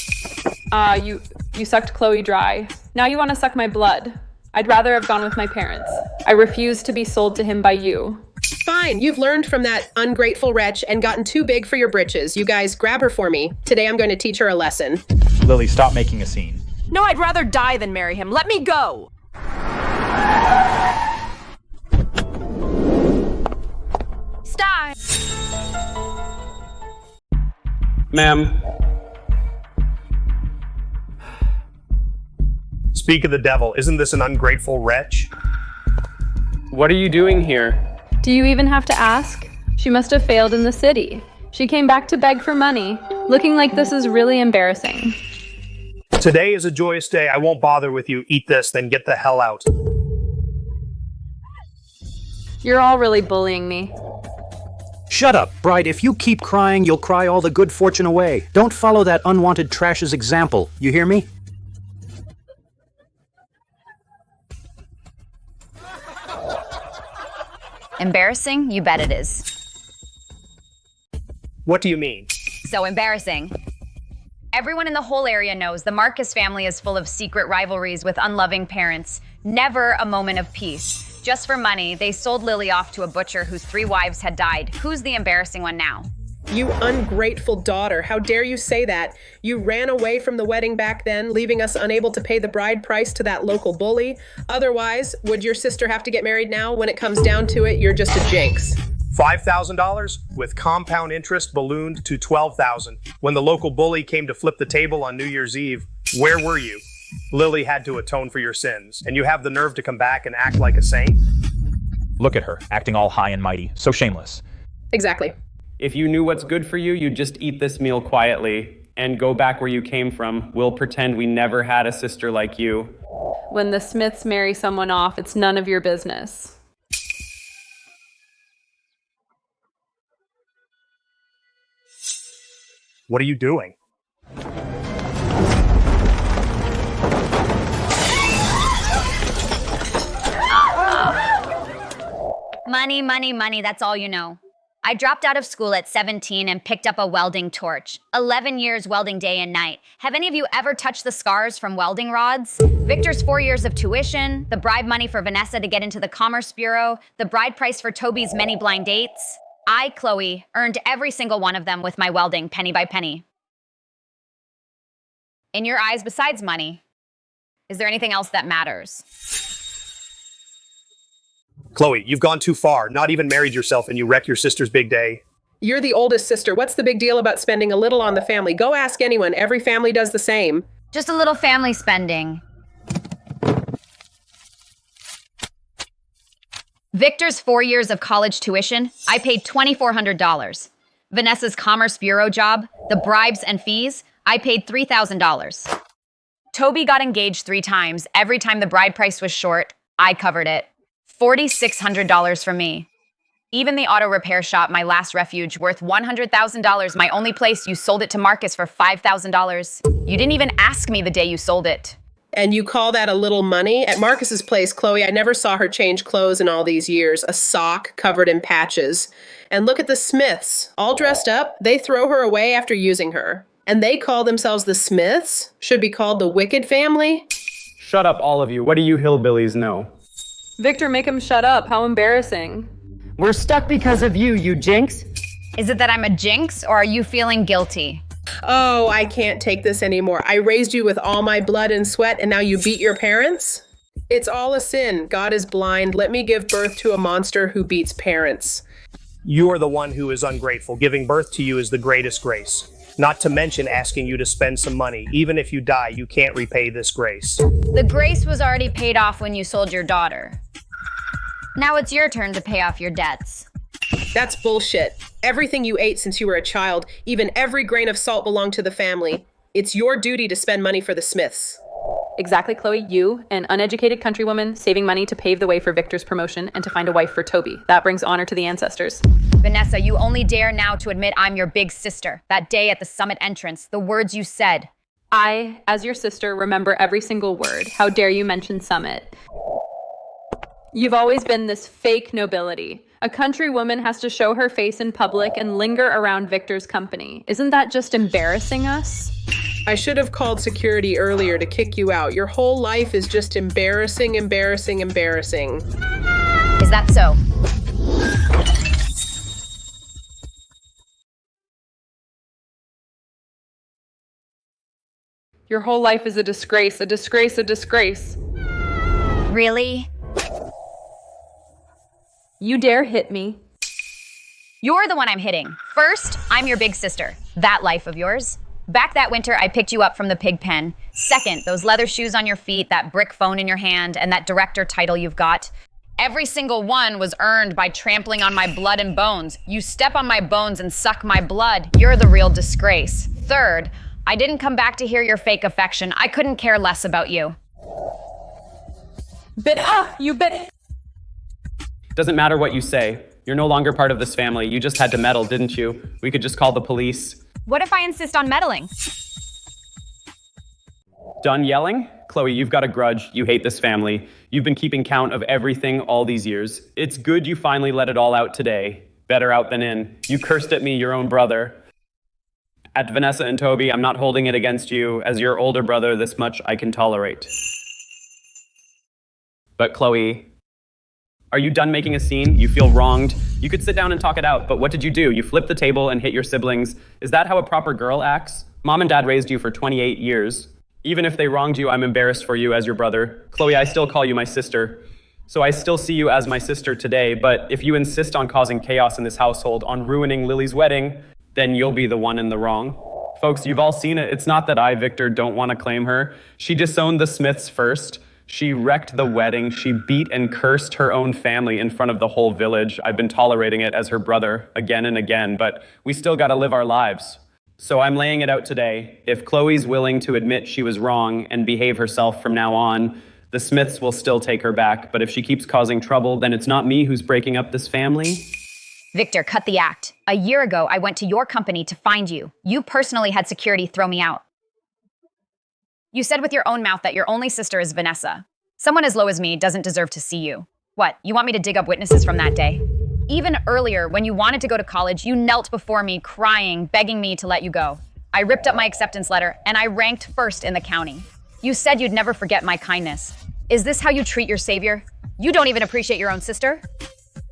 You sucked Chloe dry. Now you want to suck my blood. I'd rather have gone with my parents. I refuse to be sold to him by you. Fine, you've learned from that ungrateful wretch and gotten too big for your britches. You guys, grab her for me. Today I'm going to teach her a lesson. Lily, stop making a scene. No, I'd rather die than marry him. Let me go! Stop! Ma'am. Speak of the devil, isn't this an ungrateful wretch? What are you doing here? Do you even have to ask? She must have failed in the city. She came back to beg for money. Looking like this is really embarrassing. Today is a joyous day. I won't bother with you. Eat this, then get the hell out. You're all really bullying me. Shut up, Bride. If you keep crying, you'll cry all the good fortune away. Don't follow that unwanted trash's example. You hear me? Embarrassing? You bet it is. What do you mean? So embarrassing. Everyone in the whole area knows the Marcus family is full of secret rivalries with unloving parents. Never a moment of peace. Just for money, they sold Lily off to a butcher whose 3 wives had died. Who's the embarrassing one now? You ungrateful daughter, how dare you say that? You ran away from the wedding back then, leaving us unable to pay the bride price to that local bully. Otherwise, would your sister have to get married now? When it comes down to it, you're just a jinx. $5,000 with compound interest ballooned to $12,000. When the local bully came to flip the table on New Year's Eve, where were you? Lily had to atone for your sins, and you have the nerve to come back and act like a saint? Look at her, acting all high and mighty, so shameless. Exactly. If you knew what's good for you, you'd just eat this meal quietly and go back where you came from. We'll pretend we never had a sister like you. When the Smiths marry someone off, it's none of your business. What are you doing? Money, money, money, that's all you know. I dropped out of school at 17 and picked up a welding torch. 11 years welding day and night. Have any of you ever touched the scars from welding rods? Victor's 4 years of tuition, the bribe money for Vanessa to get into the Commerce Bureau, the bride price for Toby's many blind dates. I, Chloe, earned every single one of them with my welding, penny by penny. In your eyes, besides money, is there anything else that matters? Chloe, you've gone too far. Not even married yourself and you wreck your sister's big day. You're the oldest sister. What's the big deal about spending a little on the family? Go ask anyone. Every family does the same. Just a little family spending. Victor's 4 years of college tuition, I paid $2,400. Vanessa's Commerce Bureau job, the bribes and fees, I paid $3,000. Toby got engaged 3 times. Every time the bride price was short, I covered it. $4,600 for me. Even the auto repair shop, my last refuge, worth $100,000, my only place, you sold it to Marcus for $5,000. You didn't even ask me the day you sold it. And you call that a little money? At Marcus's place, Chloe, I never saw her change clothes in all these years. A sock covered in patches. And look at the Smiths, all dressed up. They throw her away after using her. And they call themselves the Smiths? Should be called the Wicked family? Shut up, all of you. What do you hillbillies know? Victor, make him shut up. How embarrassing. We're stuck because of you, you jinx. Is it that I'm a jinx, or are you feeling guilty? Oh, I can't take this anymore. I raised you with all my blood and sweat, and now you beat your parents? It's all a sin. God is blind. Let me give birth to a monster who beats parents. You are the one who is ungrateful. Giving birth to you is the greatest grace. Not to mention asking you to spend some money. Even if you die, you can't repay this grace. The grace was already paid off when you sold your daughter. Now it's your turn to pay off your debts. That's bullshit. Everything you ate since you were a child, even every grain of salt belonged to the family. It's your duty to spend money for the Smiths. Exactly, Chloe. You, an uneducated countrywoman, saving money to pave the way for Victor's promotion and to find a wife for Toby. That brings honor to the ancestors. Vanessa, you only dare now to admit I'm your big sister. That day at the summit entrance, the words you said. I, as your sister, remember every single word. How dare you mention summit? You've always been this fake nobility. A country woman has to show her face in public and linger around Victor's company. Isn't that just embarrassing us? I should have called security earlier to kick you out. Your whole life is just embarrassing, embarrassing, embarrassing. Is that so? Your whole life is a disgrace, a disgrace, a disgrace. Really? You dare hit me? You're the one I'm hitting. First, I'm your big sister. That life of yours. Back that winter, I picked you up from the pig pen. Second, those leather shoes on your feet, that brick phone in your hand, and that director title you've got. Every single one was earned by trampling on my blood and bones. You step on my bones and suck my blood. You're the real disgrace. Third, I didn't come back to hear your fake affection. I couldn't care less about you. You bit. Doesn't matter what you say. You're no longer part of this family. You just had to meddle, didn't you? We could just call the police. What if I insist on meddling? Done yelling? Chloe, you've got a grudge. You hate this family. You've been keeping count of everything all these years. It's good you finally let it all out today. Better out than in. You cursed at me, your own brother. At Vanessa and Toby, I'm not holding it against you. As your older brother, this much I can tolerate. But Chloe, are you done making a scene? You feel wronged? You could sit down and talk it out, but what did you do? You flipped the table and hit your siblings. Is that how a proper girl acts? Mom and Dad raised you for 28 years. Even if they wronged you, I'm embarrassed for you as your brother. Chloe, I still call you my sister. So I still see you as my sister today, but if you insist on causing chaos in this household, on ruining Lily's wedding, then you'll be the one in the wrong. Folks, you've all seen it. It's not that I, Victor, don't want to claim her. She disowned the Smiths first. She wrecked the wedding. She beat and cursed her own family in front of the whole village. I've been tolerating it as her brother again and again, but we still got to live our lives. So I'm laying it out today. If Chloe's willing to admit she was wrong and behave herself from now on, the Smiths will still take her back. But if she keeps causing trouble, then it's not me who's breaking up this family. Victor, cut the act. A year ago, I went to your company to find you. You personally had security throw me out. You said with your own mouth that your only sister is Vanessa. Someone as low as me doesn't deserve to see you. What, you want me to dig up witnesses from that day? Even earlier, when you wanted to go to college, you knelt before me, crying, begging me to let you go. I ripped up my acceptance letter, and I ranked first in the county. You said you'd never forget my kindness. Is this how you treat your savior? You don't even appreciate your own sister?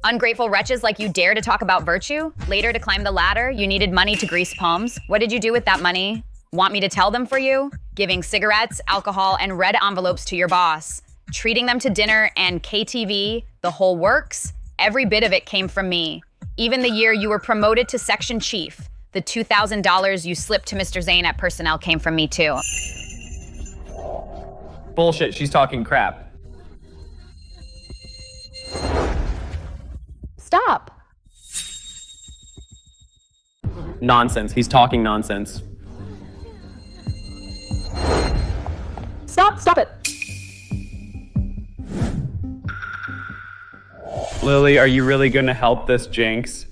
Ungrateful wretches like you dare to talk about virtue? Later to climb the ladder, you needed money to grease palms. What did you do with that money? Want me to tell them for you? Giving cigarettes, alcohol, and red envelopes to your boss. Treating them to dinner and KTV, the whole works? Every bit of it came from me. Even the year you were promoted to section chief, the $2,000 you slipped to Mr. Zane at personnel came from me too. Bullshit, she's talking crap. Stop. Nonsense, he's talking nonsense. Stop it. Lily, are you really gonna help this Jinx?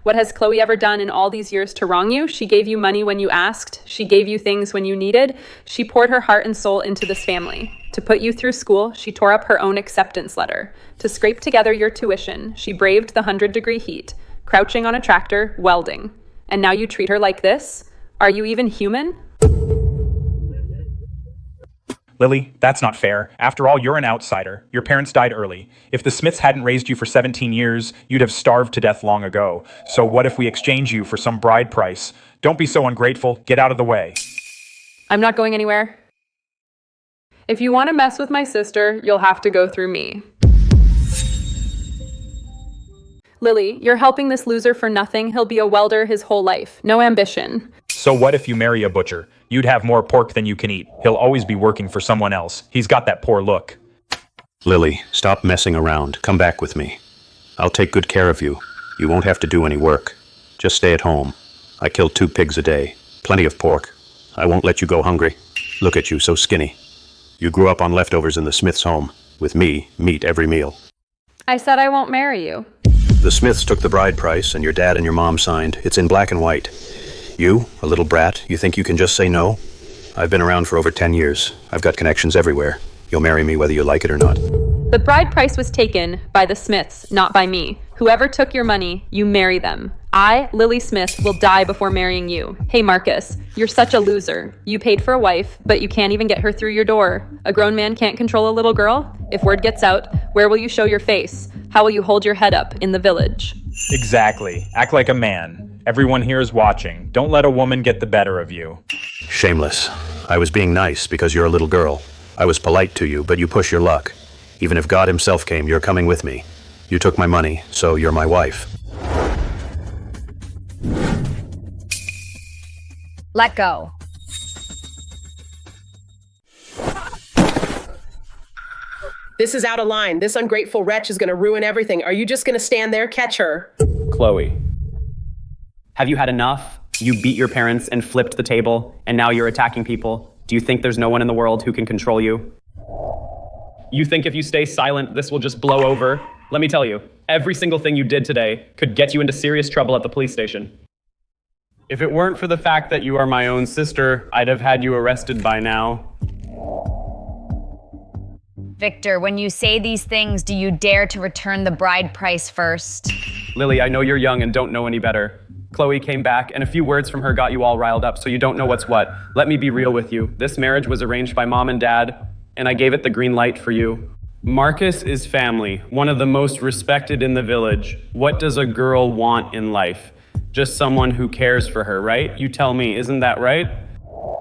What has Chloe ever done in all these years to wrong you? She gave you money when you asked. She gave you things when you needed. She poured her heart and soul into this family. To put you through school, she tore up her own acceptance letter. To scrape together your tuition, she braved the 100-degree heat, crouching on a tractor, welding. And now you treat her like this? Are you even human? Lily, that's not fair. After all, you're an outsider. Your parents died early. If the Smiths hadn't raised you for 17 years, you'd have starved to death long ago. So what if we exchange you for some bride price? Don't be so ungrateful. Get out of the way. I'm not going anywhere. If you want to mess with my sister, you'll have to go through me. Lily, you're helping this loser for nothing. He'll be a welder his whole life. No ambition. So what if you marry a butcher? You'd have more pork than you can eat. He'll always be working for someone else. He's got that poor look. Lily, stop messing around. Come back with me. I'll take good care of you. You won't have to do any work. Just stay at home. I kill 2 pigs a day. Plenty of pork. I won't let you go hungry. Look at you, so skinny. You grew up on leftovers in the Smiths' home. With me, meat every meal. I said I won't marry you. The Smiths took the bride price, and your dad and your mom signed. It's in black and white. You, a little brat, you think you can just say no? I've been around for over 10 years. I've got connections everywhere. You'll marry me whether you like it or not. The bride price was taken by the Smiths, not by me. Whoever took your money, you marry them. I, Lily Smith, will die before marrying you. Hey, Marcus, you're such a loser. You paid for a wife, but you can't even get her through your door. A grown man can't control a little girl? If word gets out, where will you show your face? How will you hold your head up in the village? Exactly. Act like a man. Everyone here is watching. Don't let a woman get the better of you. Shameless. I was being nice because you're a little girl. I was polite to you, but you push your luck. Even if God himself came, you're coming with me. You took my money, so you're my wife. Let go. This is out of line. This ungrateful wretch is going to ruin everything. Are you just going to stand there? Catch her. Chloe, have you had enough? You beat your parents and flipped the table, and now you're attacking people. Do you think there's no one in the world who can control you? You think if you stay silent, this will just blow over? Let me tell you, every single thing you did today could get you into serious trouble at the police station. If it weren't for the fact that you are my own sister, I'd have had you arrested by now. Victor, when you say these things, do you dare to return the bride price first? Lily, I know you're young and don't know any better. Chloe came back, and a few words from her got you all riled up, so you don't know what's what. Let me be real with you. This marriage was arranged by Mom and Dad, and I gave it the green light for you. Marcus is family, one of the most respected in the village. What does a girl want in life? Just someone who cares for her, right? You tell me, isn't that right?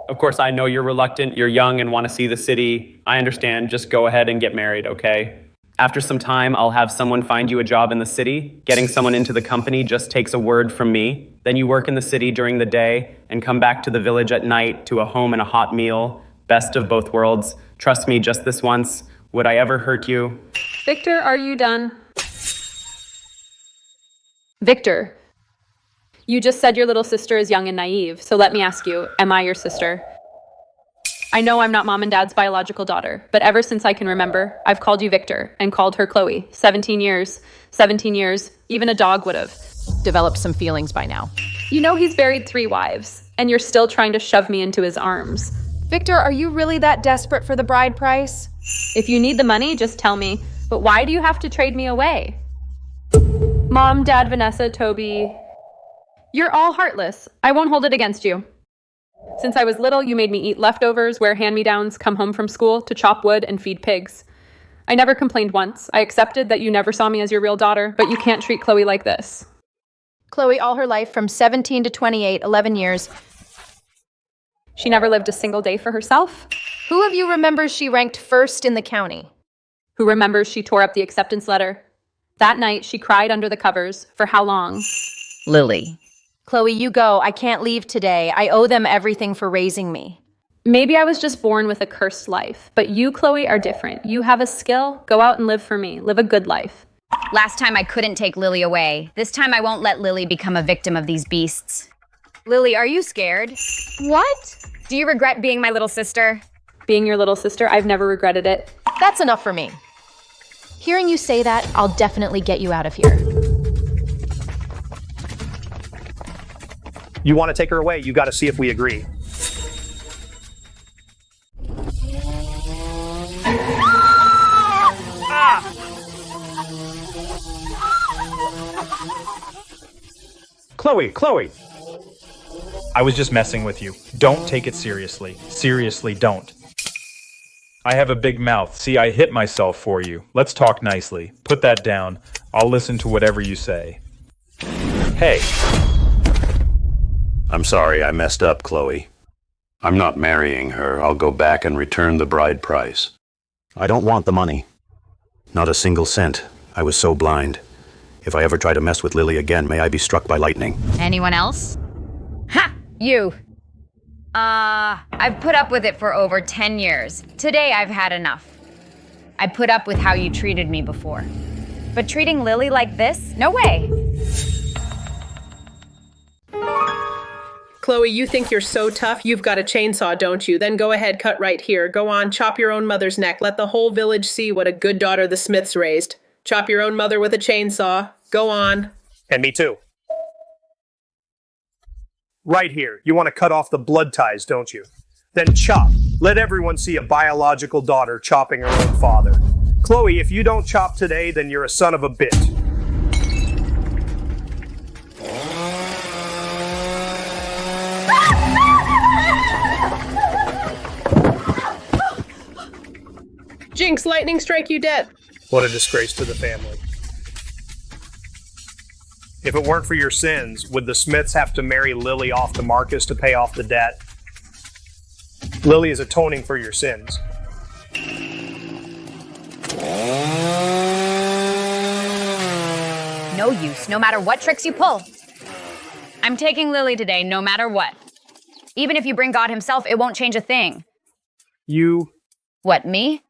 Of course, I know you're reluctant, you're young and want to see the city. I understand, just go ahead and get married, okay? After some time, I'll have someone find you a job in the city. Getting someone into the company just takes a word from me. Then you work in the city during the day and come back to the village at night to a home and a hot meal. Best of both worlds. Trust me, just this once. Would I ever hurt you? Victor, are you done? Victor, you just said your little sister is young and naive, so let me ask you, am I your sister? I know I'm not Mom and Dad's biological daughter, but ever since I can remember, I've called you Victor and called her Chloe. 17 years, even a dog would have developed some feelings by now. You know he's buried 3 wives, and you're still trying to shove me into his arms. Victor, are you really that desperate for the bride price? If you need the money, just tell me. But why do you have to trade me away? Mom, Dad, Vanessa, Toby, you're all heartless. I won't hold it against you. Since I was little, you made me eat leftovers, wear hand-me-downs, come home from school to chop wood and feed pigs. I never complained once. I accepted that you never saw me as your real daughter, but you can't treat Chloe like this. Chloe, all her life, from 17 to 28, 11 years. She never lived a single day for herself. Who of you remembers she ranked first in the county? Who remembers she tore up the acceptance letter? That night, she cried under the covers. For how long? Lily. Chloe, you go. I can't leave today. I owe them everything for raising me. Maybe I was just born with a cursed life, but you, Chloe, are different. You have a skill. Go out and live for me. Live a good life. Last time I couldn't take Lily away. This time I won't let Lily become a victim of these beasts. Lily, are you scared? What? Do you regret being my little sister? Being your little sister, I've never regretted it. That's enough for me. Hearing you say that, I'll definitely get you out of here. You want to take her away, you got to see if we agree. Chloe! I was just messing with you. Don't take it seriously. Seriously, don't. I have a big mouth. See, I hit myself for you. Let's talk nicely. Put that down. I'll listen to whatever you say. Hey. I'm sorry, I messed up, Chloe. I'm not marrying her. I'll go back and return the bride price. I don't want the money. Not a single cent. I was so blind. If I ever try to mess with Lily again, may I be struck by lightning. Anyone else? Ha! You. I've put up with it for over 10 years. Today I've had enough. I put up with how you treated me before. But treating Lily like this? No way. Chloe, you think you're so tough? You've got a chainsaw, don't you? Then go ahead, cut right here. Go on, chop your own mother's neck. Let the whole village see what a good daughter the Smiths raised. Chop your own mother with a chainsaw. Go on. And me too. Right here. You want to cut off the blood ties, don't you? Then chop. Let everyone see a biological daughter chopping her own father. Chloe, if you don't chop today, then you're a son of a bitch. Jinx, lightning strike you dead. What a disgrace to the family. If it weren't for your sins, would the Smiths have to marry Lily off to Marcus to pay off the debt? Lily is atoning for your sins. No use, no matter what tricks you pull. I'm taking Lily today, no matter what. Even if you bring God himself, it won't change a thing. You... What, me?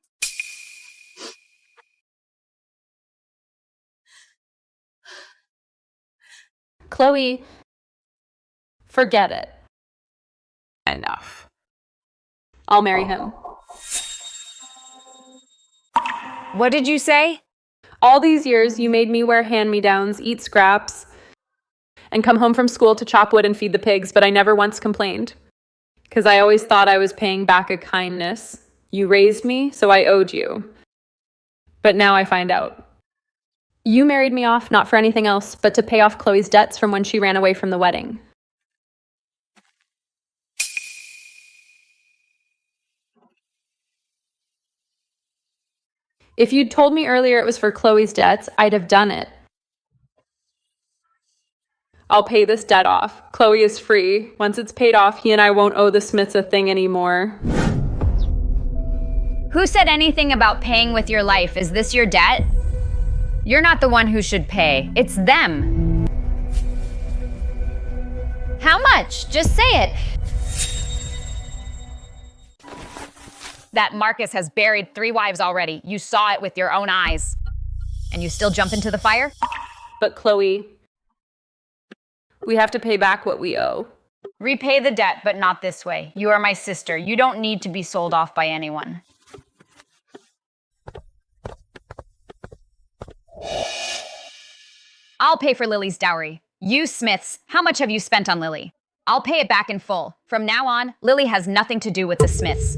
Chloe, forget it. Enough. I'll marry him. What did you say? All these years, you made me wear hand-me-downs, eat scraps, and come home from school to chop wood and feed the pigs, but I never once complained. Because I always thought I was paying back a kindness. You raised me, so I owed you. But now I find out. You married me off not for anything else, but to pay off Chloe's debts from when she ran away from the wedding. If you'd told me earlier it was for Chloe's debts, I'd have done it. I'll pay this debt off. Chloe is free. Once it's paid off, he and I won't owe the Smiths a thing anymore. Who said anything about paying with your life? Is this your debt? You're not the one who should pay. It's them. How much? Just say it. That Marcus has buried 3 wives already. You saw it with your own eyes. And you still jump into the fire? But Chloe, we have to pay back what we owe. Repay the debt, but not this way. You are my sister. You don't need to be sold off by anyone. I'll pay for Lily's dowry. You Smiths, how much have you spent on Lily? I'll pay it back in full. From now on, Lily has nothing to do with the Smiths.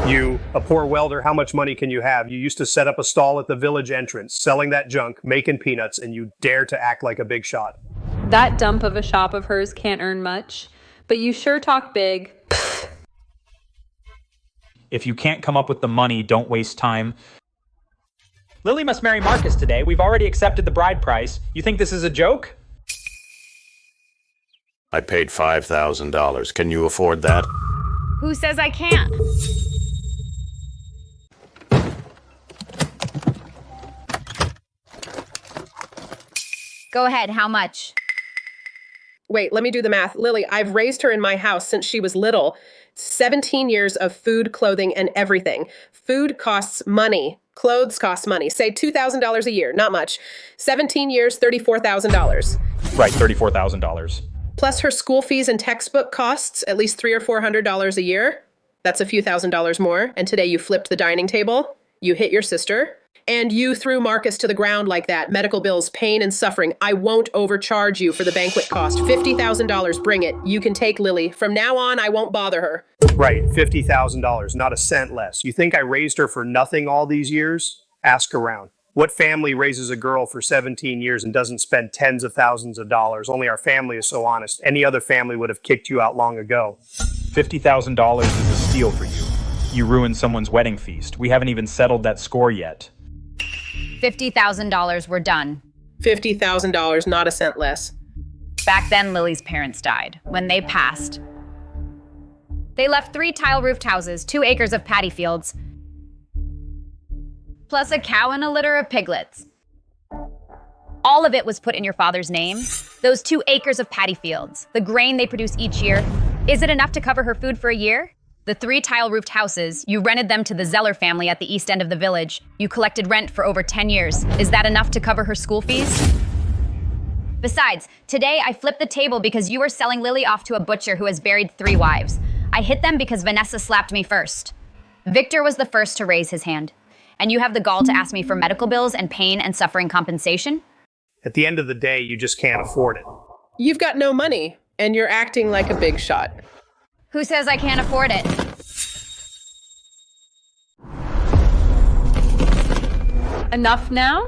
You, a poor welder, how much money can you have? You used to set up a stall at the village entrance, selling that junk, making peanuts, and you dare to act like a big shot. That dump of a shop of hers can't earn much, but you sure talk big. If you can't come up with the money, don't waste time. Lily must marry Marcus today. We've already accepted the bride price. You think this is a joke? I paid $5,000. Can you afford that? Who says I can't? Go ahead, how much? Wait, let me do the math. Lily, I've raised her in my house since she was little. 17 years of food, clothing, and everything. Food costs money. Clothes cost money. Say $2,000 a year, not much. 17 years, $34,000. Right, $34,000. Plus her school fees and textbook costs, at least $300 or $400 a year. That's a few $1,000s more. And today you flipped the dining table. You hit your sister. And you threw Marcus to the ground like that. Medical bills, pain and suffering. I won't overcharge you for the banquet cost. $50,000, bring it. You can take Lily. From now on, I won't bother her. Right, $50,000, not a cent less. You think I raised her for nothing all these years? Ask around. What family raises a girl for 17 years and doesn't spend tens of thousands of dollars? Only our family is so honest. Any other family would have kicked you out long ago. $50,000 is a steal for you. You ruined someone's wedding feast. We haven't even settled that score yet. $50,000 were done. $50,000, not a cent less. Back then, Lily's parents died. When they passed, they left 3 tile-roofed houses, 2 acres of paddy fields, plus a cow and a litter of piglets. All of it was put in your father's name. Those 2 acres of paddy fields, the grain they produce each year, is it enough to cover her food for a year? The 3 tile-roofed houses, you rented them to the Zeller family at the east end of the village. You collected rent for over 10 years. Is that enough to cover her school fees? Besides, today I flipped the table because you were selling Lily off to a butcher who has buried 3 wives. I hit them because Vanessa slapped me first. Victor was the first to raise his hand. And you have the gall to ask me for medical bills and pain and suffering compensation? At the end of the day, you just can't afford it. You've got no money, and you're acting like a big shot. Who says I can't afford it? Enough now?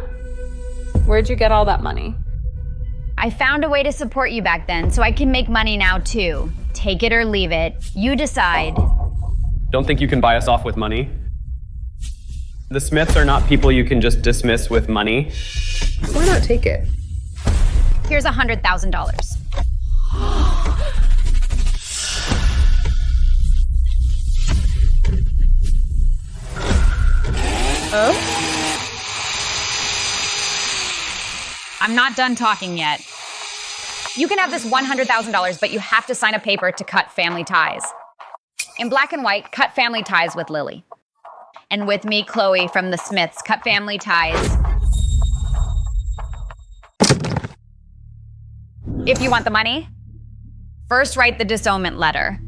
Where'd you get all that money? I found a way to support you back then, so I can make money now too. Take it or leave it. You decide. Don't think you can buy us off with money. The Smiths are not people you can just dismiss with money. Why not take it? Here's $100,000. Oh? I'm not done talking yet. You can have this $100,000, but you have to sign a paper to cut family ties. In black and white, cut family ties with Lily. And with me, Chloe, from the Smiths, cut family ties. If you want the money, first write the disownment letter.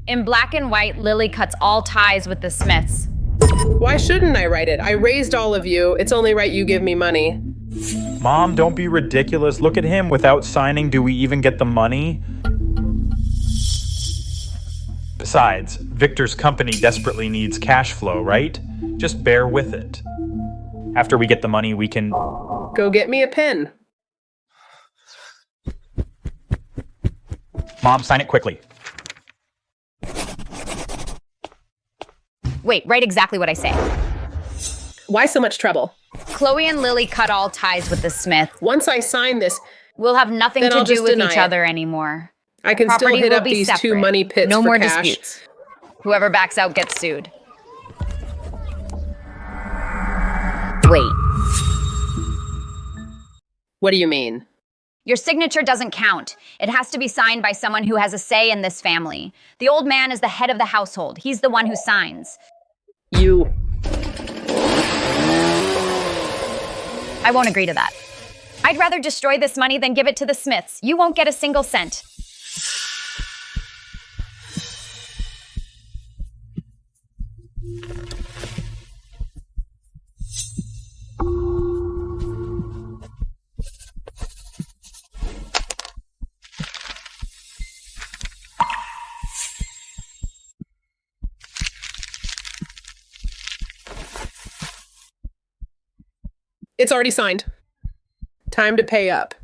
In black and white, Lily cuts all ties with the Smiths. Why shouldn't I write it? I raised all of you. It's only right you give me money. Mom, don't be ridiculous. Look at him. Without signing, do we even get the money? Besides, Victor's company desperately needs cash flow, right? Just bear with it. After we get the money, we can... Go get me a pen. Mom, sign it quickly. Wait, write exactly what I say. Why so much trouble? Chloe and Lily cut all ties with the Smiths. Once I sign this, we'll have nothing to do with each other anymore. I can Property still hit will up be these separate. two money pits No for more cash. disputes. Whoever backs out gets sued. Wait. What do you mean? Your signature doesn't count. It has to be signed by someone who has a say in this family. The old man is the head of the household. He's the one who signs. You... I won't agree to that. I'd rather destroy this money than give it to the Smiths. You won't get a single cent. It's already signed. Time to pay up.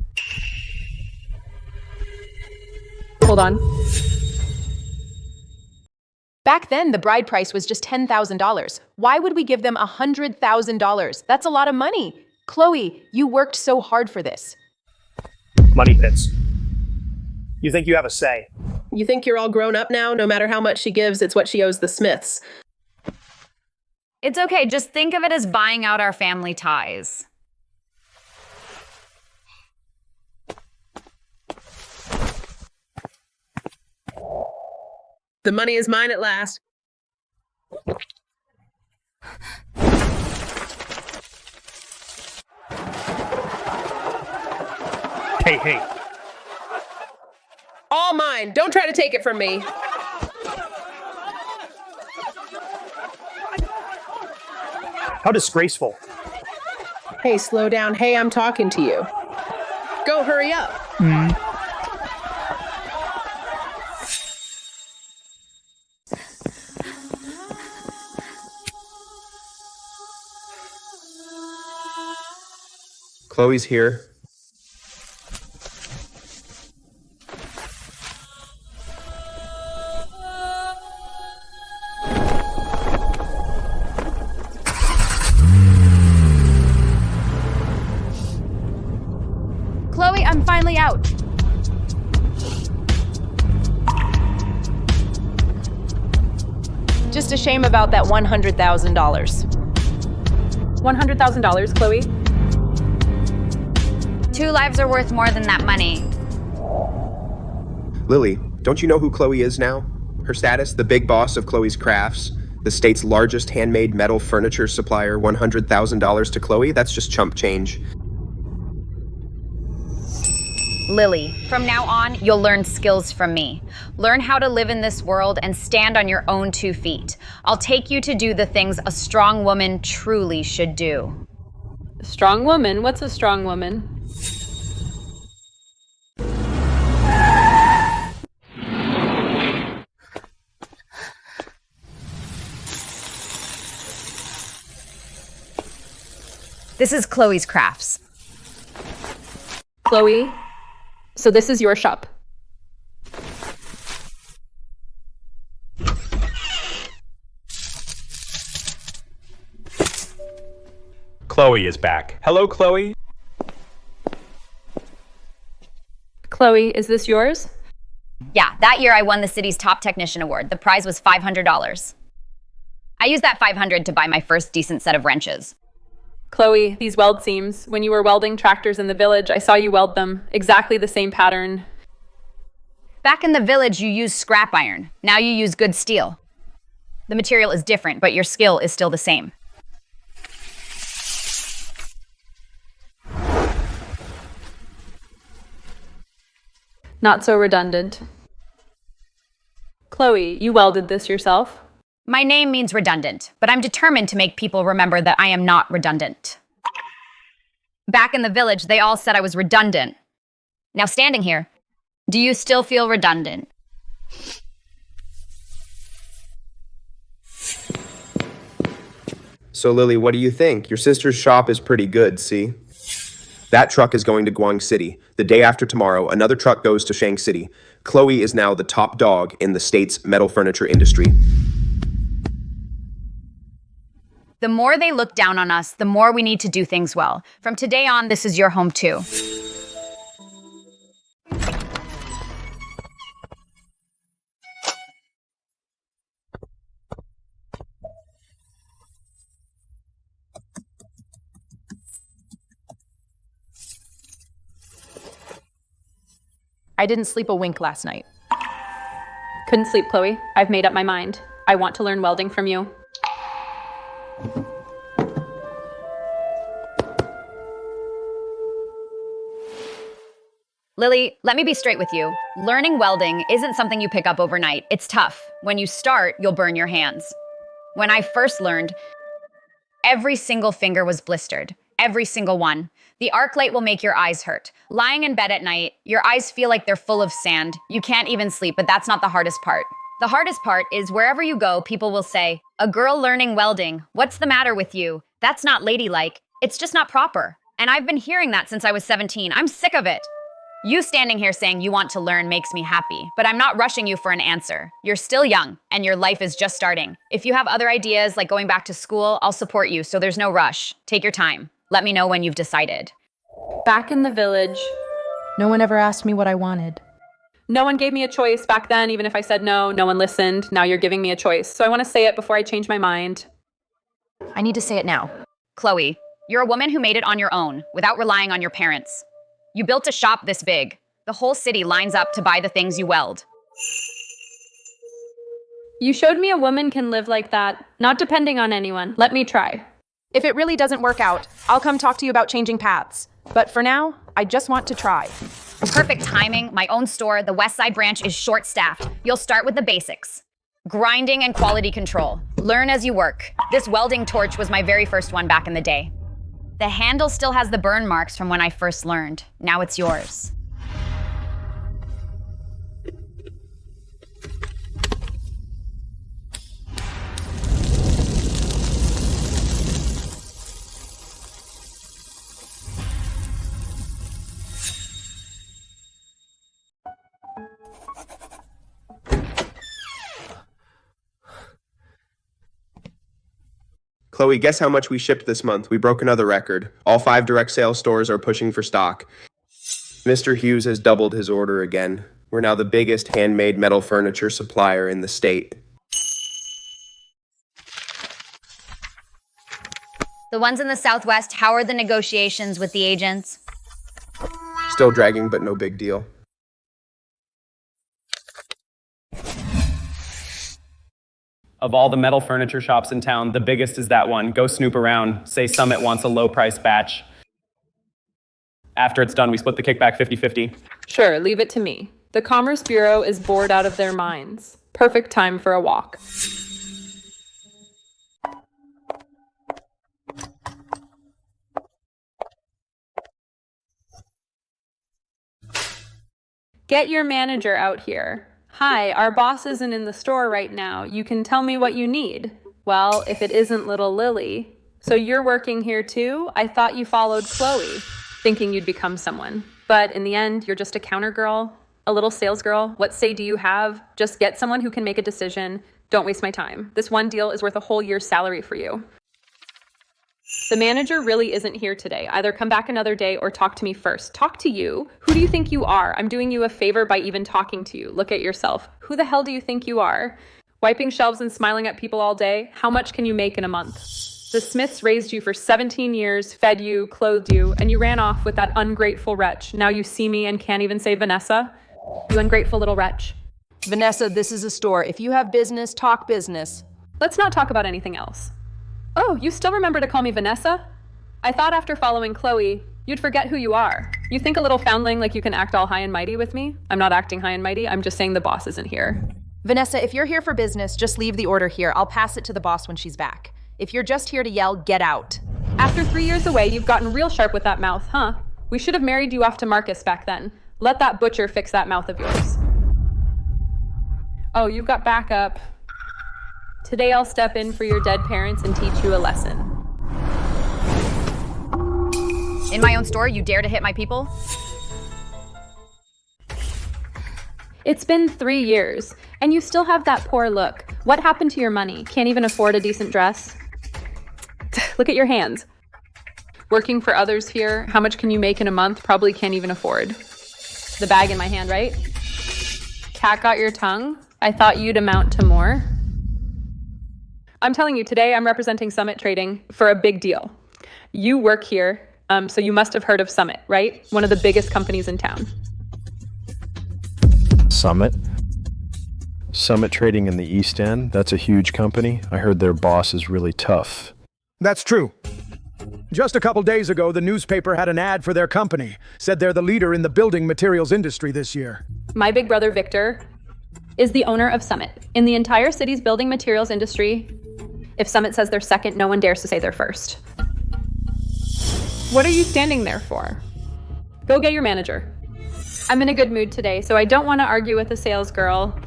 Hold on. Back then, the bride price was just $10,000. Why would we give them $100,000? That's a lot of money. Chloe, you worked so hard for this. Money pits. You think you have a say? You think you're all grown up now? No matter how much she gives, it's what she owes the Smiths. It's okay. Just think of it as buying out our family ties. The money is mine at last. Hey. All mine. Don't try to take it from me. How disgraceful. Hey, slow down. Hey, I'm talking to you. Go, hurry up. Chloe's here. Chloe, I'm finally out. Just a shame about that $100,000. $100,000, Chloe? 2 lives are worth more than that money. Lily, don't you know who Chloe is now? Her status, the big boss of Chloe's Crafts, the state's largest handmade metal furniture supplier, $100,000 to Chloe? That's just chump change. Lily, from now on, you'll learn skills from me. Learn how to live in this world and stand on your own 2 feet. I'll take you to do the things a strong woman truly should do. A strong woman? What's a strong woman? This is Chloe's Crafts. Chloe, so this is your shop. Chloe is back. Hello, Chloe. Chloe, is this yours? Yeah, that year I won the city's top technician award. The prize was $500. I used that $500 to buy my first decent set of wrenches. Chloe, these weld seams. When you were welding tractors in the village, I saw you weld them. Exactly the same pattern. Back in the village, you used scrap iron. Now you use good steel. The material is different, but your skill is still the same. Not so redundant. Chloe, you welded this yourself? My name means redundant, but I'm determined to make people remember that I am not redundant. Back in the village, they all said I was redundant. Now standing here, do you still feel redundant? So Lily, what do you think? Your sister's shop is pretty good, see? That truck is going to Guang City. The day after tomorrow, another truck goes to Shang City. Chloe is now the top dog in the state's metal furniture industry. The more they look down on us, the more we need to do things well. From today on, this is your home too. I didn't sleep a wink last night. Couldn't sleep, Chloe. I've made up my mind. I want to learn welding from you. Lily, let me be straight with you. Learning welding isn't something you pick up overnight. It's tough. When you start, you'll burn your hands. When I first learned, every single finger was blistered. Every single one. The arc light will make your eyes hurt. Lying in bed at night, your eyes feel like they're full of sand. You can't even sleep, but that's not the hardest part. The hardest part is wherever you go, people will say, "A girl learning welding, what's the matter with you? That's not ladylike. It's just not proper." And I've been hearing that since I was 17. I'm sick of it. You standing here saying you want to learn makes me happy, but I'm not rushing you for an answer. You're still young, and your life is just starting. If you have other ideas, like going back to school, I'll support you, so there's no rush. Take your time. Let me know when you've decided. Back in the village, No one ever asked me what I wanted. no one gave me a choice back then. Even if I said no, no one listened. Now you're giving me a choice. So I want to say it before I change my mind. I need to say it now. Chloe, you're a woman who made it on your own, without relying on your parents. You built a shop this big. The whole city lines up to buy the things you weld. You showed me a woman can live like that, not depending on anyone. Let me try. If it really doesn't work out, I'll come talk to you about changing paths. But for now, I just want to try. Perfect timing. My own store, the West Side branch, is short-staffed. You'll start with the basics. Grinding and quality control. Learn as you work. This welding torch was my very first one back in the day. The handle still has the burn marks from when I first learned. Now it's yours. Chloe, guess how much we shipped this month? We broke another record. All 5 direct sales stores are pushing for stock. Mr. Hughes has doubled his order again. We're now the biggest handmade metal furniture supplier in the state. The ones in the Southwest, how are the negotiations with the agents? Still dragging, but no big deal. Of all the metal furniture shops in town, the biggest is that one. Go snoop around. Say Summit wants a low-price batch. After it's done, we split the kickback 50-50. Sure, leave it to me. The Commerce Bureau is bored out of their minds. Perfect time for a walk. Get your manager out here. Hi, our boss isn't in the store right now. You can tell me what you need. Well, if it isn't little Lily. So you're working here too? I thought you followed Chloe, thinking you'd become someone. But in the end, you're just a counter girl, a little sales girl. What say do you have? Just get someone who can make a decision. Don't waste my time. This one deal is worth a whole year's salary for you. The manager really isn't here today. Either come back another day or talk to me first. Talk to you? Who do you think you are? I'm doing you a favor by even talking to you. Look at yourself. Who the hell do you think you are? Wiping shelves and smiling at people all day? How much can you make in a month? The Smiths raised you for 17 years, fed you, clothed you, and you ran off with that ungrateful wretch. Now you see me and can't even say Vanessa? You ungrateful little wretch. Vanessa, this is a store. If you have business, talk business. Let's not talk about anything else. Oh, you still remember to call me Vanessa? I thought after following Chloe, you'd forget who you are. You think a little foundling like you can act all high and mighty with me? I'm not acting high and mighty. I'm just saying the boss isn't here. Vanessa, if you're here for business, just leave the order here. I'll pass it to the boss when she's back. If you're just here to yell, get out. After 3 years away, you've gotten real sharp with that mouth, huh? We should have married you off to Marcus back then. Let that butcher fix that mouth of yours. Oh, you've got backup. Today I'll step in for your dead parents and teach you a lesson. In my own store, you dare to hit my people? It's been 3 years, and you still have that poor look. What happened to your money? Can't even afford a decent dress? Look at your hands. Working for others here, how much can you make in a month? Probably can't even afford. The bag in my hand, right? Cat got your tongue? I thought you'd amount to more. I'm telling you, today I'm representing Summit Trading for a big deal. You work here, so you must have heard of Summit, right? One of the biggest companies in town. Summit? Summit Trading in the East End? That's a huge company. I heard their boss is really tough. That's true. Just a couple days ago, the newspaper had an ad for their company. Said they're the leader in the building materials industry this year. My big brother, Victor, is the owner of Summit. In the entire city's building materials industry, if Summit says they're second, no one dares to say they're first. What are you standing there for? Go get your manager. I'm in a good mood today, so I don't want to argue with a sales girl.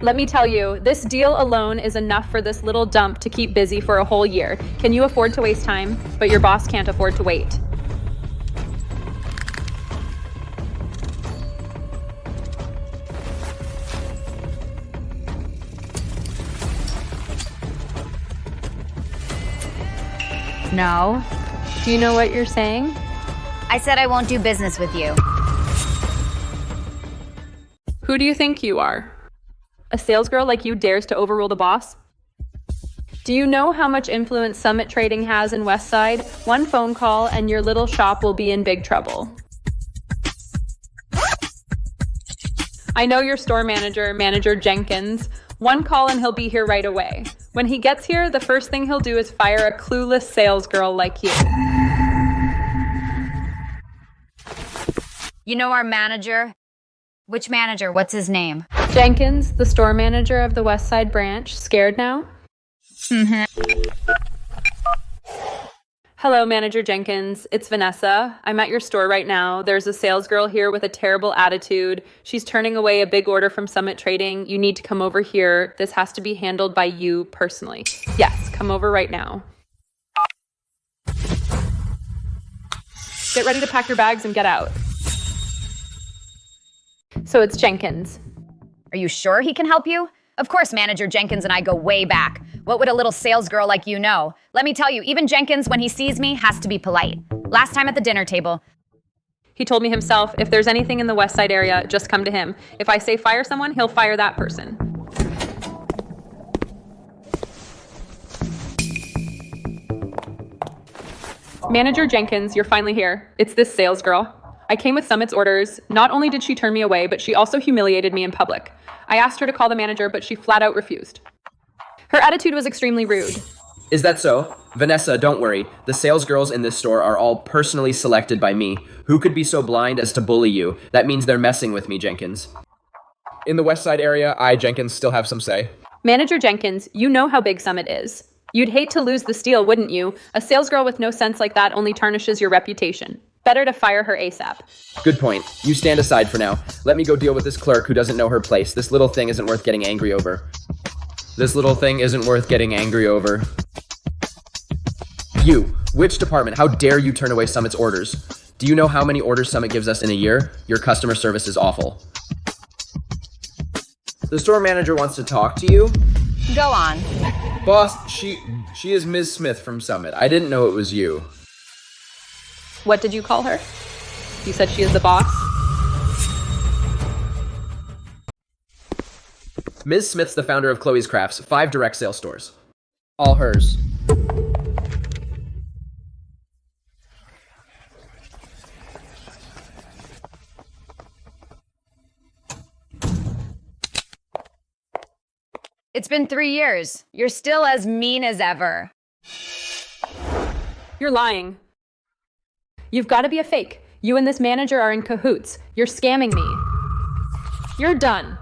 Let me tell you, this deal alone is enough for this little dump to keep busy for a whole year. Can you afford to waste time? But your boss can't afford to wait. No. Do you know what you're saying? I said I won't do business with you. Who do you think you are? A sales girl like you dares to overrule the boss? Do you know how much influence Summit Trading has in Westside? One phone call and your little shop will be in big trouble. I know your store manager, Manager Jenkins. One call and he'll be here right away. When he gets here, the first thing he'll do is fire a clueless sales girl like you. You know our manager? Which manager? What's his name? Jenkins, the store manager of the Westside branch. Scared now? Hello, Manager Jenkins. It's Vanessa. I'm at your store right now. There's a sales girl here with a terrible attitude. She's turning away a big order from Summit Trading. You need to come over here. This has to be handled by you personally. Yes, come over right now. Get ready to pack your bags and get out. So it's Jenkins. Are you sure he can help you? Of course, Manager Jenkins and I go way back. What would a little sales girl like you know? Let me tell you, even Jenkins, when he sees me, has to be polite. Last time at the dinner table, he told me himself, if there's anything in the West Side area, just come to him. If I say fire someone, he'll fire that person. Manager Jenkins, you're finally here. It's this sales girl. I came with Summit's orders. Not only did she turn me away, but she also humiliated me in public. I asked her to call the manager, but she flat out refused. Her attitude was extremely rude. Is that so? Vanessa, don't worry. The sales girls in this store are all personally selected by me. Who could be so blind as to bully you? That means they're messing with me, Jenkins. In the West Side area, I, Jenkins, still have some say. Manager Jenkins, you know how big Summit is. You'd hate to lose the steal, wouldn't you? A sales girl with no sense like that only tarnishes your reputation. Better to fire her ASAP. Good point. You stand aside for now. Let me go deal with this clerk who doesn't know her place. This little thing isn't worth getting angry over. This little thing isn't worth getting angry over. You, which department? How dare you turn away Summit's orders? Do you know how many orders Summit gives us in a year? Your customer service is awful. The store manager wants to talk to you. go on. Boss, she is Ms. Smith from Summit. I didn't know it was you. What did you call her? You said she is the boss? Ms. Smith's the founder of Chloe's Crafts, 5 direct sale stores. All hers. It's been 3 years. You're still as mean as ever. You're lying. You've got to be a fake. You and this manager are in cahoots. You're scamming me. You're done.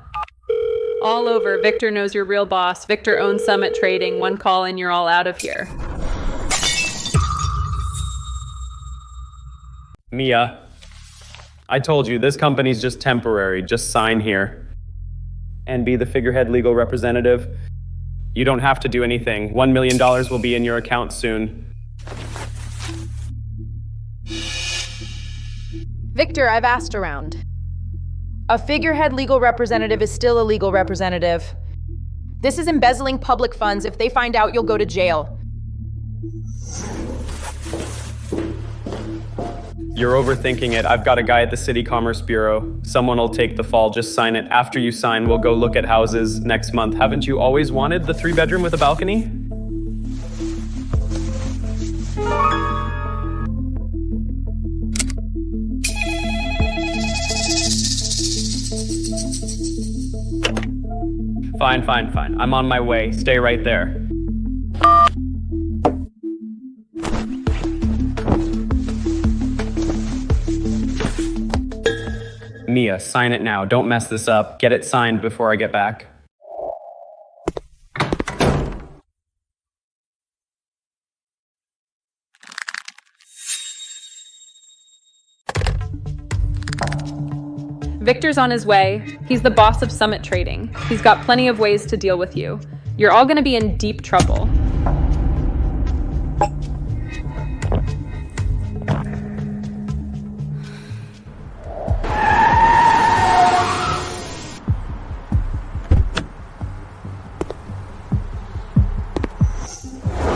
All over. Victor knows your real boss. Victor owns Summit Trading. One call and you're all out of here. Mia, I told you, this company's just temporary. Just sign here. And be the figurehead legal representative. You don't have to do anything. $1 million will be in your account soon. Victor, I've asked around. A figurehead legal representative is still a legal representative. This is embezzling public funds. If they find out, you'll go to jail. You're overthinking it. I've got a guy at the City Commerce Bureau. Someone will take the fall. Just sign it. After you sign, we'll go look at houses next month. Haven't you always wanted the 3-bedroom with a balcony? Fine. I'm on my way. Stay right there. Mia, sign it now. Don't mess this up. Get it signed before I get back. Victor's on his way. He's the boss of Summit Trading. He's got plenty of ways to deal with you. You're all gonna be in deep trouble.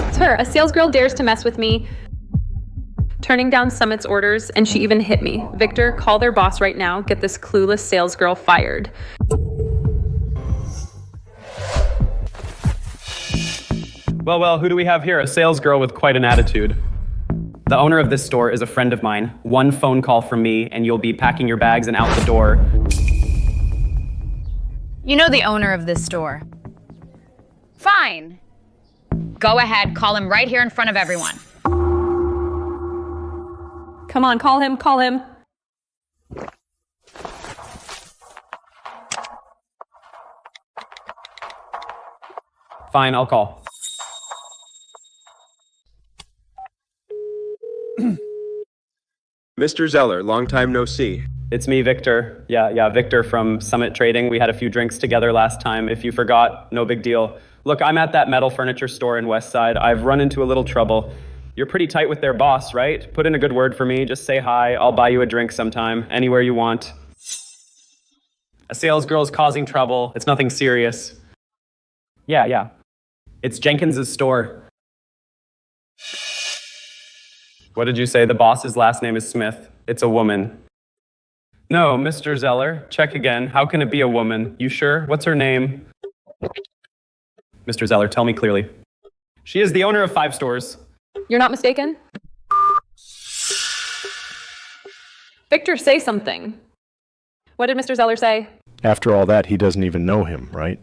It's her. A sales girl dares to mess with me, turning down Summit's orders, and she even hit me. Victor, call their boss right now. Get this clueless sales girl fired. Well, who do we have here? A sales girl with quite an attitude. The owner of this store is a friend of mine. One phone call from me, and you'll be packing your bags and out the door. You know the owner of this store. Fine. Go ahead, call him right here in front of everyone. Come on, call him. Fine, I'll call. Mr. Zeller, long time no see. It's me, Victor. Yeah, Victor from Summit Trading. We had a few drinks together last time. If you forgot, no big deal. Look, I'm at that metal furniture store in West Side. I've run into a little trouble. You're pretty tight with their boss, right? Put in a good word for me. Just say hi. I'll buy you a drink sometime, anywhere you want. A sales girl's causing trouble. It's nothing serious. Yeah. It's Jenkins's store. What did you say? The boss's last name is Smith. It's a woman. No, Mr. Zeller. Check again. How can it be a woman? You sure? What's her name? Mr. Zeller, tell me clearly. She is the owner of 5 stores. You're not mistaken? Victor, say something. What did Mr. Zeller say? After all that, he doesn't even know him, right?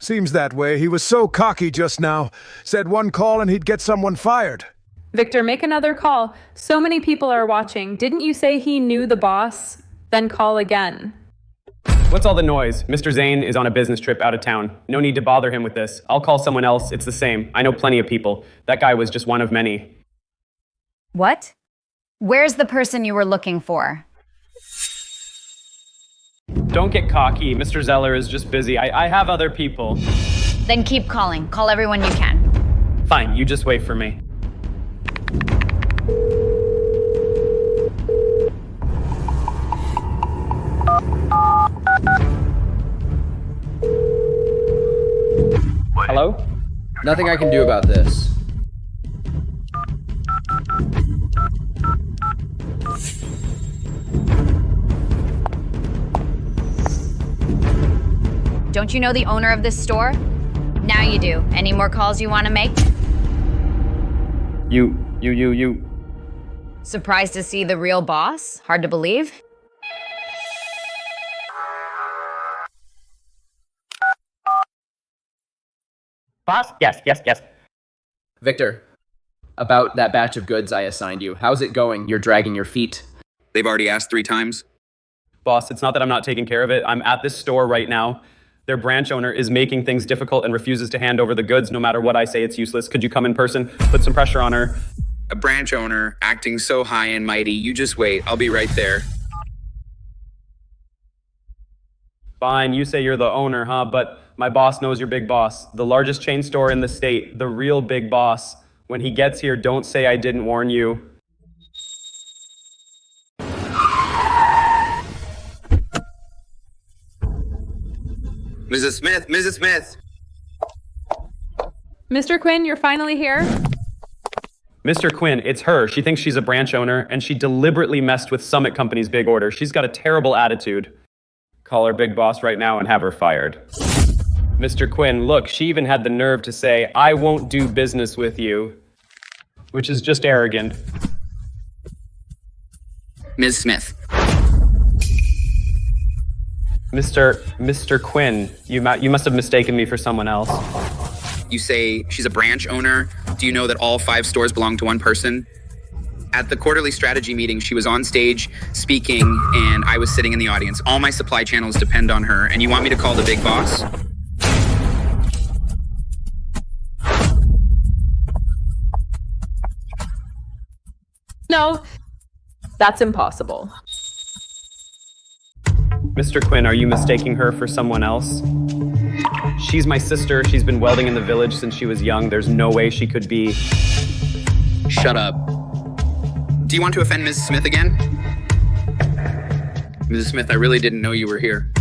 Seems that way. He was so cocky just now. Said one call and he'd get someone fired. Victor, make another call. So many people are watching. Didn't you say he knew the boss? Then call again. What's all the noise? Mr. Zane is on a business trip out of town. No need to bother him with this. I'll call someone else. It's the same. I know plenty of people. That guy was just one of many. What? Where's the person you were looking for? Don't get cocky. Mr. Zeller is just busy. I have other people. Then keep calling. Call everyone you can. Fine, you just wait for me. Hello? Nothing I can do about this. Don't you know the owner of this store? Now you do. Any more calls you want to make? You. Surprised to see the real boss? Hard to believe? Boss? Yes. Victor, about that batch of goods I assigned you. How's it going? You're dragging your feet. They've already asked 3 times. Boss, it's not that I'm not taking care of it. I'm at this store right now. Their branch owner is making things difficult and refuses to hand over the goods no matter what I say. It's useless. Could you come in person? Put some pressure on her. A branch owner acting so high and mighty. You just wait. I'll be right there. Fine, you say you're the owner, huh? But my boss knows your big boss. The largest chain store in the state. The real big boss. When he gets here, don't say I didn't warn you. Mrs. Smith, Mrs. Smith. Mr. Quinn, you're finally here? Mr. Quinn, it's her. She thinks she's a branch owner, and she deliberately messed with Summit Company's big order. She's got a terrible attitude. Call her big boss right now and have her fired. Mr. Quinn, look, she even had the nerve to say, I won't do business with you, which is just arrogant. Ms. Smith. Mr. Quinn, you must have mistaken me for someone else. You say she's a branch owner. Do you know that all 5 stores belong to one person? At the quarterly strategy meeting, she was on stage speaking, and I was sitting in the audience. All my supply channels depend on her, and you want me to call the big boss? No, that's impossible. Mr. Quinn, are you mistaking her for someone else? She's my sister. She's been welding in the village since she was young. There's no way she could be... Shut up. Do you want to offend Mrs. Smith again? Mrs. Smith, I really didn't know you were here.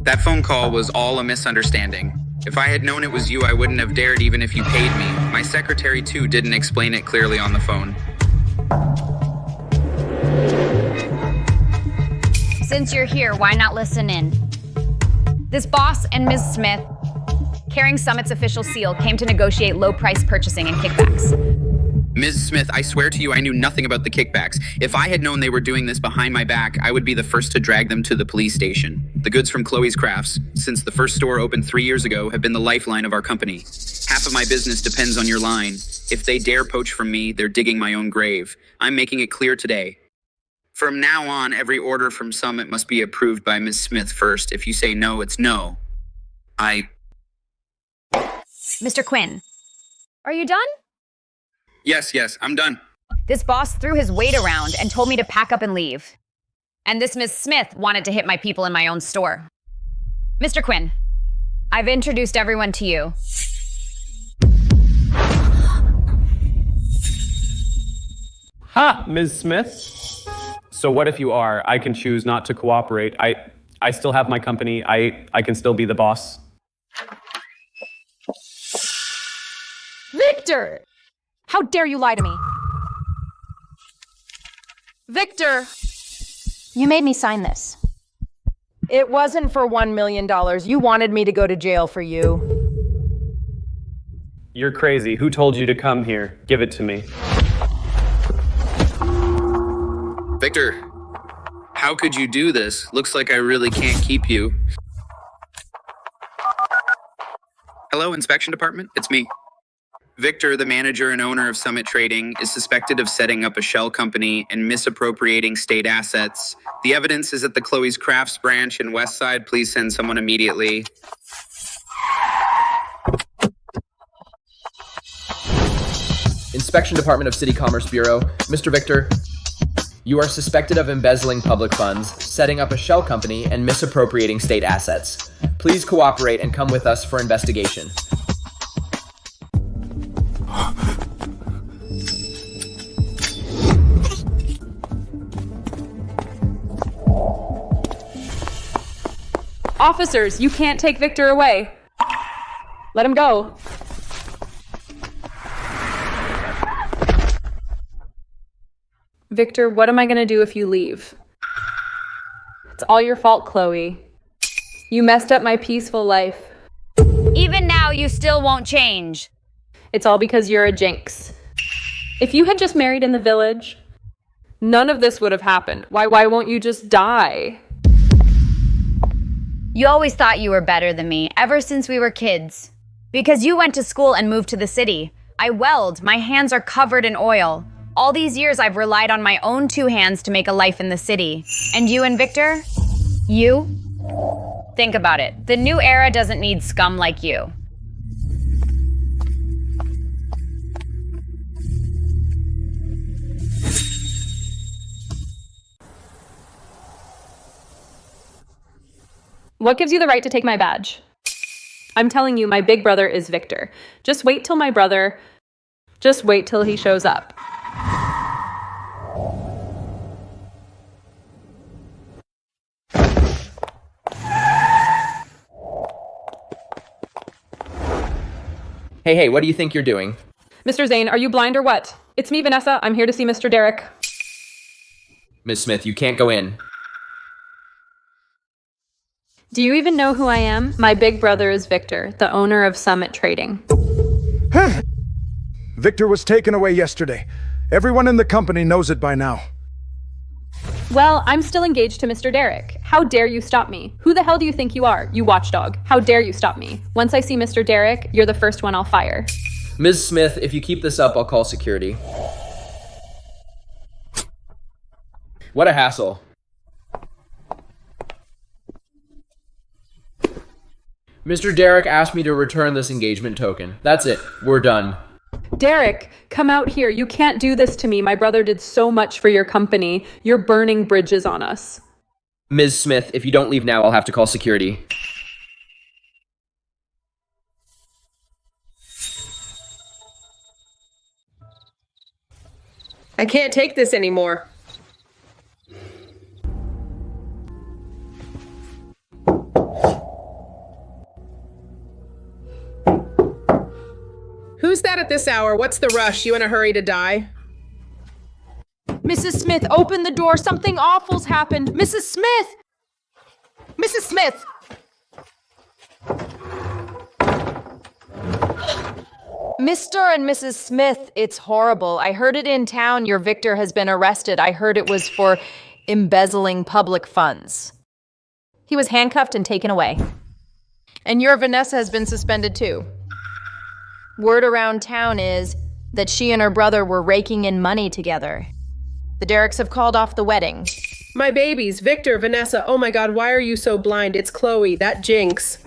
That phone call was all a misunderstanding. If I had known it was you, I wouldn't have dared even if you paid me. My secretary, too, didn't explain it clearly on the phone. Since you're here, why not listen in? This boss and Ms. Smith, carrying Summit's official seal, came to negotiate low-price purchasing and kickbacks. Ms. Smith, I swear to you I knew nothing about the kickbacks. If I had known they were doing this behind my back, I would be the first to drag them to the police station. The goods from Chloe's Crafts, since the first store opened 3 years ago, have been the lifeline of our company. Half of my business depends on your line. If they dare poach from me, they're digging my own grave. I'm making it clear today. From now on, every order from Summit must be approved by Ms. Smith first. If you say no, it's no. Mr. Quinn, are you done? Yes, I'm done. This boss threw his weight around and told me to pack up and leave. And this Ms. Smith wanted to hit my people in my own store. Mr. Quinn, I've introduced everyone to you. Ha, Ms. Smith. So what if you are? I can choose not to cooperate. I still have my company. I can still be the boss. Victor! How dare you lie to me? Victor! You made me sign this. It wasn't for $1 million. You wanted me to go to jail for you. You're crazy. Who told you to come here? Give it to me. Victor, how could you do this? Looks like I really can't keep you. Hello, Inspection Department? It's me. Victor, the manager and owner of Summit Trading, is suspected of setting up a shell company and misappropriating state assets. The evidence is at the Chloe's Crafts branch in Westside. Please send someone immediately. Inspection Department of City Commerce Bureau. Mr. Victor, you are suspected of embezzling public funds, setting up a shell company, and misappropriating state assets. Please cooperate and come with us for investigation. Officers, you can't take Victor away. Let him go. Victor, what am I gonna do if you leave? It's all your fault, Chloe. You messed up my peaceful life. Even now, you still won't change. It's all because you're a jinx. If you had just married in the village, none of this would have happened. Why won't you just die? You always thought you were better than me, ever since we were kids. Because you went to school and moved to the city. I weld, my hands are covered in oil. All these years I've relied on my own 2 hands to make a life in the city. And you and Victor? You? Think about it. The new era doesn't need scum like you. What gives you the right to take my badge? I'm telling you, my big brother is Victor. Just wait till he shows up. Hey, what do you think you're doing? Mr. Zane, are you blind or what? It's me, Vanessa. I'm here to see Mr. Derek. Ms. Smith, you can't go in. Do you even know who I am? My big brother is Victor, the owner of Summit Trading. Victor was taken away yesterday. Everyone in the company knows it by now. Well, I'm still engaged to Mr. Derek. How dare you stop me? Who the hell do you think you are, you watchdog? How dare you stop me? Once I see Mr. Derek, you're the first one I'll fire. Ms. Smith, if you keep this up, I'll call security. What a hassle. Mr. Derek asked me to return this engagement token. That's it. We're done. Derek, come out here. You can't do this to me. My brother did so much for your company. You're burning bridges on us. Ms. Smith, if you don't leave now, I'll have to call security. I can't take this anymore. Who's that at this hour? What's the rush? You in a hurry to die? Mrs. Smith, open the door. Something awful's happened. Mrs. Smith! Mrs. Smith! Mr. and Mrs. Smith, it's horrible. I heard it in town. Your Victor has been arrested. I heard it was for embezzling public funds. He was handcuffed and taken away. And your Vanessa has been suspended too. Word around town is that she and her brother were raking in money together. The Derricks have called off the wedding. My babies, Victor, Vanessa, oh my God, why are you so blind? It's Chloe, that jinx.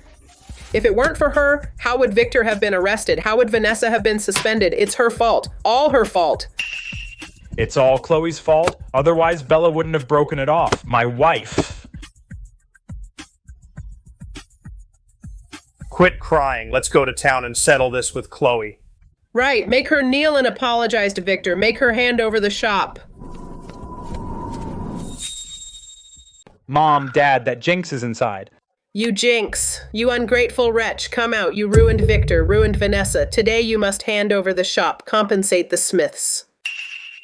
If it weren't for her, how would Victor have been arrested? How would Vanessa have been suspended? It's her fault. All her fault. It's all Chloe's fault. Otherwise, Bella wouldn't have broken it off. My wife. Quit crying. Let's go to town and settle this with Chloe. Right, make her kneel and apologize to Victor. Make her hand over the shop. Mom, Dad, that Jinx is inside. You jinx. You ungrateful wretch. Come out. You ruined Victor, ruined Vanessa. Today you must hand over the shop. Compensate the Smiths.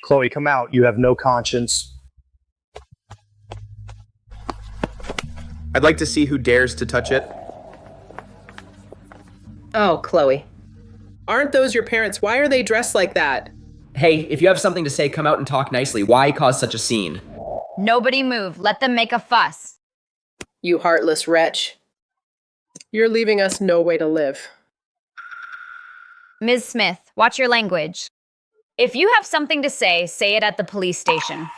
Chloe, come out. You have no conscience. I'd like to see who dares to touch it. Oh, Chloe. Aren't those your parents? Why are they dressed like that? Hey, if you have something to say, come out and talk nicely. Why cause such a scene? Nobody move. Let them make a fuss. You heartless wretch. You're leaving us no way to live. Ms. Smith, watch your language. If you have something to say it at the police station.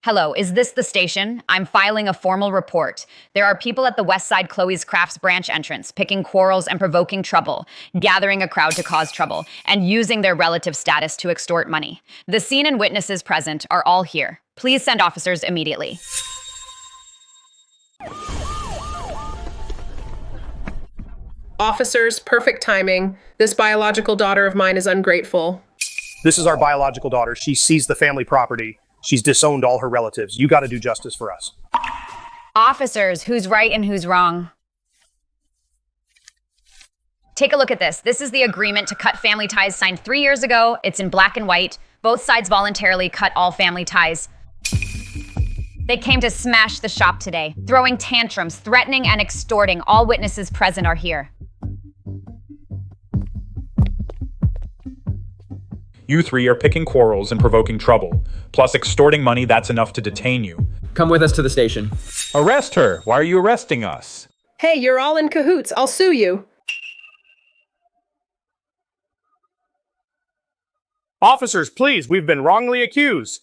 Hello, is this the station? I'm filing a formal report. There are people at the Westside Chloe's Crafts branch entrance, picking quarrels and provoking trouble, gathering a crowd to cause trouble, and using their relative status to extort money. The scene and witnesses present are all here. Please send officers immediately. Officers, perfect timing. This biological daughter of mine is ungrateful. This is our biological daughter. She seized the family property. She's disowned all her relatives. You got to do justice for us. Officers, who's right and who's wrong? Take a look at this. This is the agreement to cut family ties signed 3 years ago. It's in black and white. Both sides voluntarily cut all family ties. They came to smash the shop today, throwing tantrums, threatening and extorting. All witnesses present are here. You three are picking quarrels and provoking trouble. Plus extorting money, that's enough to detain you. Come with us to the station. Arrest her! Why are you arresting us? Hey, you're all in cahoots. I'll sue you. Officers, please, we've been wrongly accused.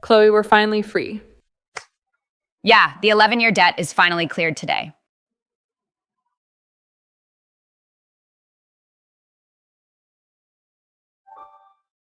Chloe, we're finally free. Yeah, the 11-year debt is finally cleared today.